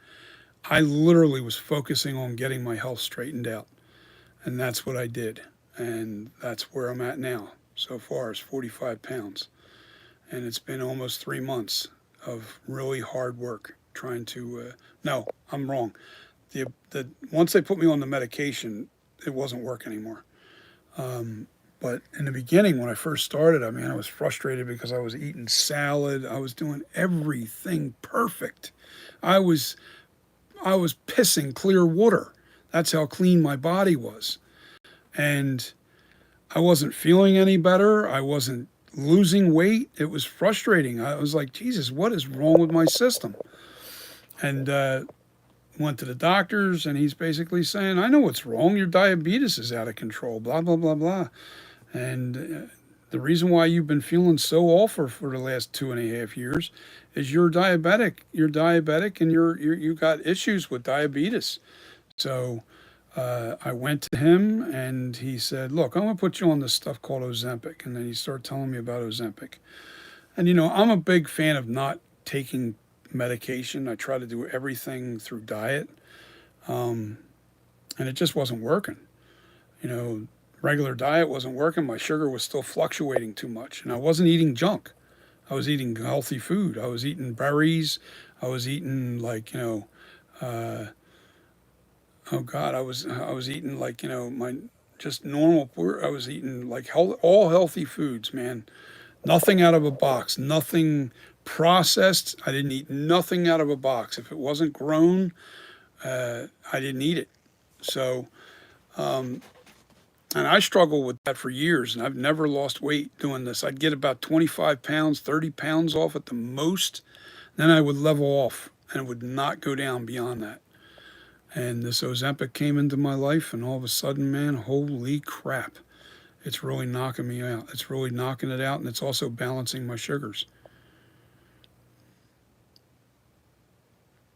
I literally was focusing on getting my health straightened out. And that's what I did. And that's where I'm at now. So far is 45 pounds. And it's been almost 3 months of really hard work trying to, no, I'm wrong. Once they put me on the medication, it wasn't work anymore. But in the beginning, when I first started, I mean, I was frustrated because I was eating salad. I was doing everything perfect. I was pissing clear water. That's how clean my body was. And I wasn't feeling any better. I wasn't losing weight. It was frustrating. I was like, Jesus, what is wrong with my system? And went to the doctors, and he's basically saying, I know what's wrong. Your diabetes is out of control, blah, blah, blah, blah. And the reason why you've been feeling so awful for the last 2.5 years is you're diabetic. You're diabetic, and you got issues with diabetes. So I went to him, and he said, look, I'm going to put you on this stuff called Ozempic. And then he started telling me about Ozempic. And, I'm a big fan of not taking medication. I try to do everything through diet. And it just wasn't working. Regular diet wasn't working. My sugar was still fluctuating too much. And I wasn't eating junk. I was eating healthy food. I was eating berries. I was eating oh God, I was eating my just normal. I was eating all healthy foods, man. Nothing out of a box. Nothing processed. I didn't eat nothing out of a box. If it wasn't grown, I didn't eat it. So, and I struggled with that for years, and I've never lost weight doing this. I'd get about 25 pounds, 30 pounds off at the most. Then I would level off and would not go down beyond that. And this Ozempic came into my life, and all of a sudden, man, holy crap. It's really knocking me out. It's really knocking it out, and it's also balancing my sugars.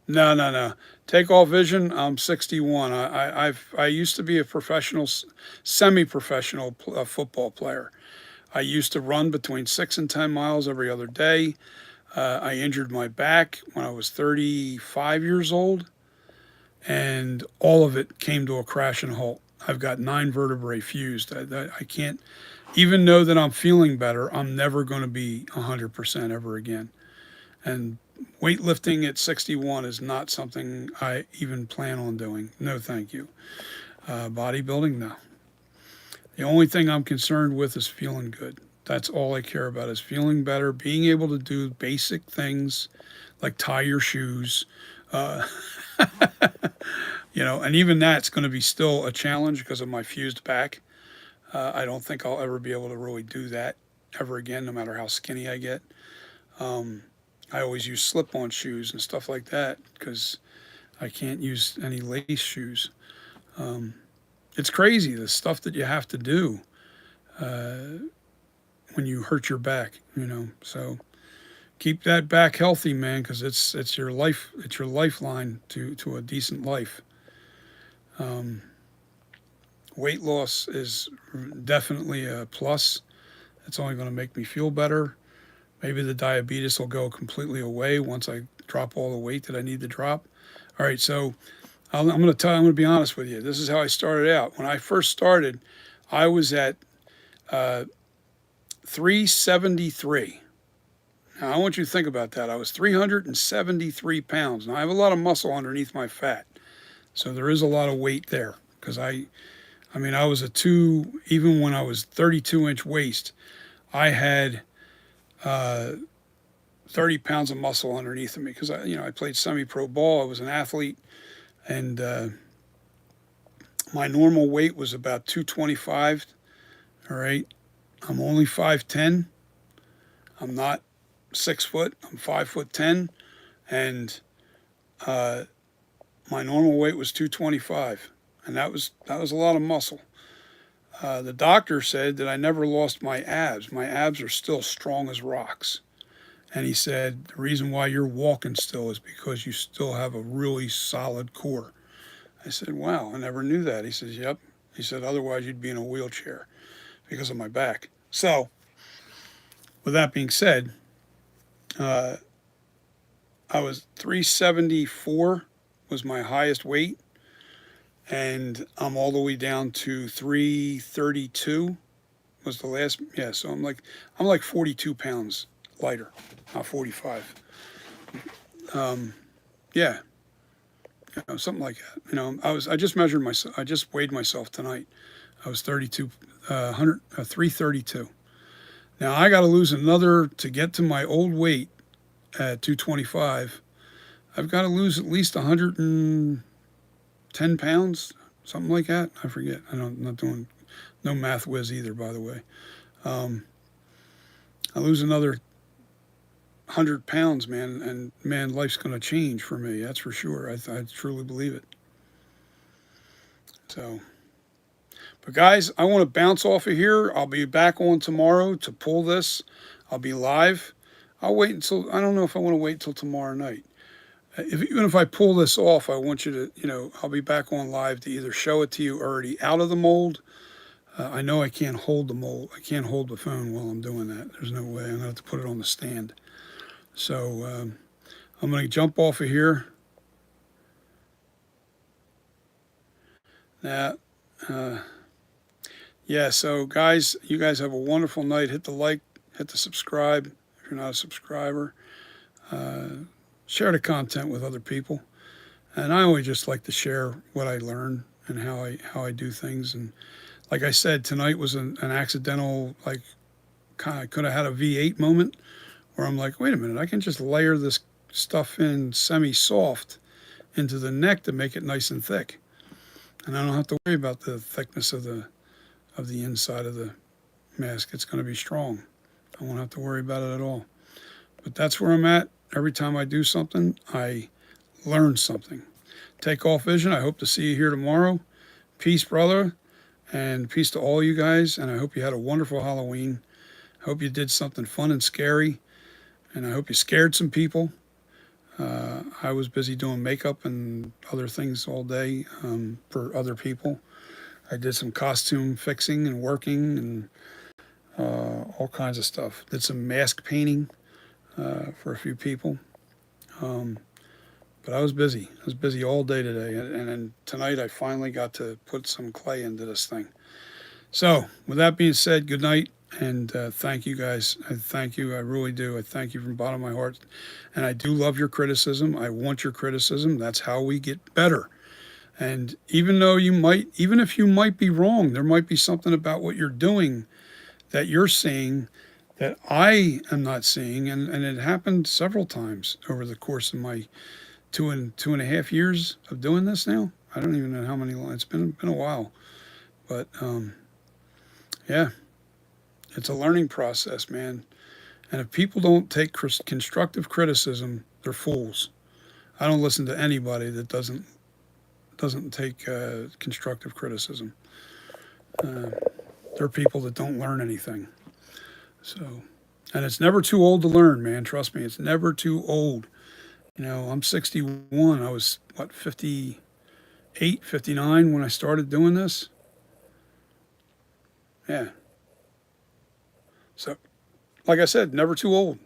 No. Take all vision. I'm 61. I used to be a professional, semi-professional football player. I used to run between 6 and 10 miles every other day. I injured my back when I was 35 years old, and all of it came to a crash and halt. I've got 9 vertebrae fused. I can't, even though that I'm feeling better, I'm never going to be 100% ever again. And weightlifting at 61 is not something I even plan on doing. No, thank you. Bodybuilding, no. The only thing I'm concerned with is feeling good. That's all I care about, is feeling better, being able to do basic things like tie your shoes. And even that's going to be still a challenge because of my fused back. I don't think I'll ever be able to really do that ever again, no matter how skinny I get. I always use slip-on shoes and stuff like that because I can't use any lace shoes. It's crazy, the stuff that you have to do when you hurt your back, So keep that back healthy, man, because it's your life. It's your lifeline to a decent life. Weight loss is definitely a plus. It's only going to make me feel better. Maybe the diabetes will go completely away once I drop all the weight that I need to drop. All right, so I'm going to be honest with you. This is how I started out. When I first started, I was at 373. Now, I want you to think about that. I was 373 pounds. Now, I have a lot of muscle underneath my fat, so there is a lot of weight there because I was even when I was 32-inch waist, I had 30 pounds of muscle underneath of me because I played semi-pro ball. I was an athlete, and my normal weight was about 225. All right, I'm only 5'10". I'm not 6 foot. I'm 5'10", and my normal weight was 225, and that was a lot of muscle. The doctor said that I never lost my abs. My abs are still strong as rocks. And he said, the reason why you're walking still is because you still have a really solid core. I said, wow, I never knew that. He says, yep. He said, otherwise you'd be in a wheelchair because of my back. So, with that being said, I was 374 was my highest weight. And I'm all the way down to 332 was the last. Yeah, so I'm like 42 pounds lighter, not 45. Yeah, something like that. I just measured myself. I just weighed myself tonight. I was 332. Now I got to lose another to get to my old weight at 225. I've got to lose at least 110 pounds, something like that. I forget. I'm not doing no math whiz either, by the way. I lose another 100 pounds, man, and man, life's going to change for me. That's for sure. I truly believe it. So, but guys, I want to bounce off of here. I'll be back on tomorrow to pull this. I'll be live. I'll wait until, I don't know if I want to wait until tomorrow night. Even if I pull this off, I want you to, I'll be back on live to either show it to you already out of the mold. I know I can't hold the mold. I can't hold the phone while I'm doing that. There's no way. I'm going to have to put it on the stand. So I'm going to jump off of here. Now, yeah, so guys, you guys have a wonderful night. Hit the like, hit the subscribe if you're not a subscriber. Share the content with other people. And I always just like to share what I learn and how I do things. And like I said, tonight was an accidental, like, kind of could have had a V8 moment where I'm like, wait a minute, I can just layer this stuff in semi-soft into the neck to make it nice and thick. And I don't have to worry about the thickness of the inside of the mask. It's going to be strong. I won't have to worry about it at all. But that's where I'm at. Every time I do something, I learn something. Take off vision. I hope to see you here tomorrow. Peace, brother, and peace to all you guys. And I hope you had a wonderful Halloween. I hope you did something fun and scary. And I hope you scared some people. I was busy doing makeup and other things all day for other people. I did some costume fixing and working and all kinds of stuff. Did some mask painting for a few people. But I was busy. I was busy all day today. And then tonight I finally got to put some clay into this thing. So with that being said, good night. And thank you guys. I thank you. I really do. I thank you from the bottom of my heart. And I do love your criticism. I want your criticism. That's how we get better. And even if you might be wrong, there might be something about what you're doing that you're seeing that I am not seeing. And it happened several times over the course of my two and a half years of doing this now. I don't even know how many. It's been a while. But yeah. It's a learning process, man. And if people don't take constructive criticism, they're fools. I don't listen to anybody that doesn't take constructive criticism. They're people that don't learn anything. So, and it's never too old to learn, man. Trust me, it's never too old. I'm 61. I was, 58, 59 when I started doing this? Yeah. So, like I said, never too old.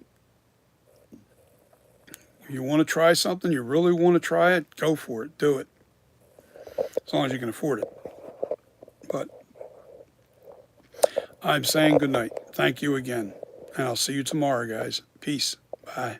If you want to try something, you really want to try it, go for it. Do it. As long as you can afford it. But I'm saying good night. Thank you again. And I'll see you tomorrow, guys. Peace. Bye.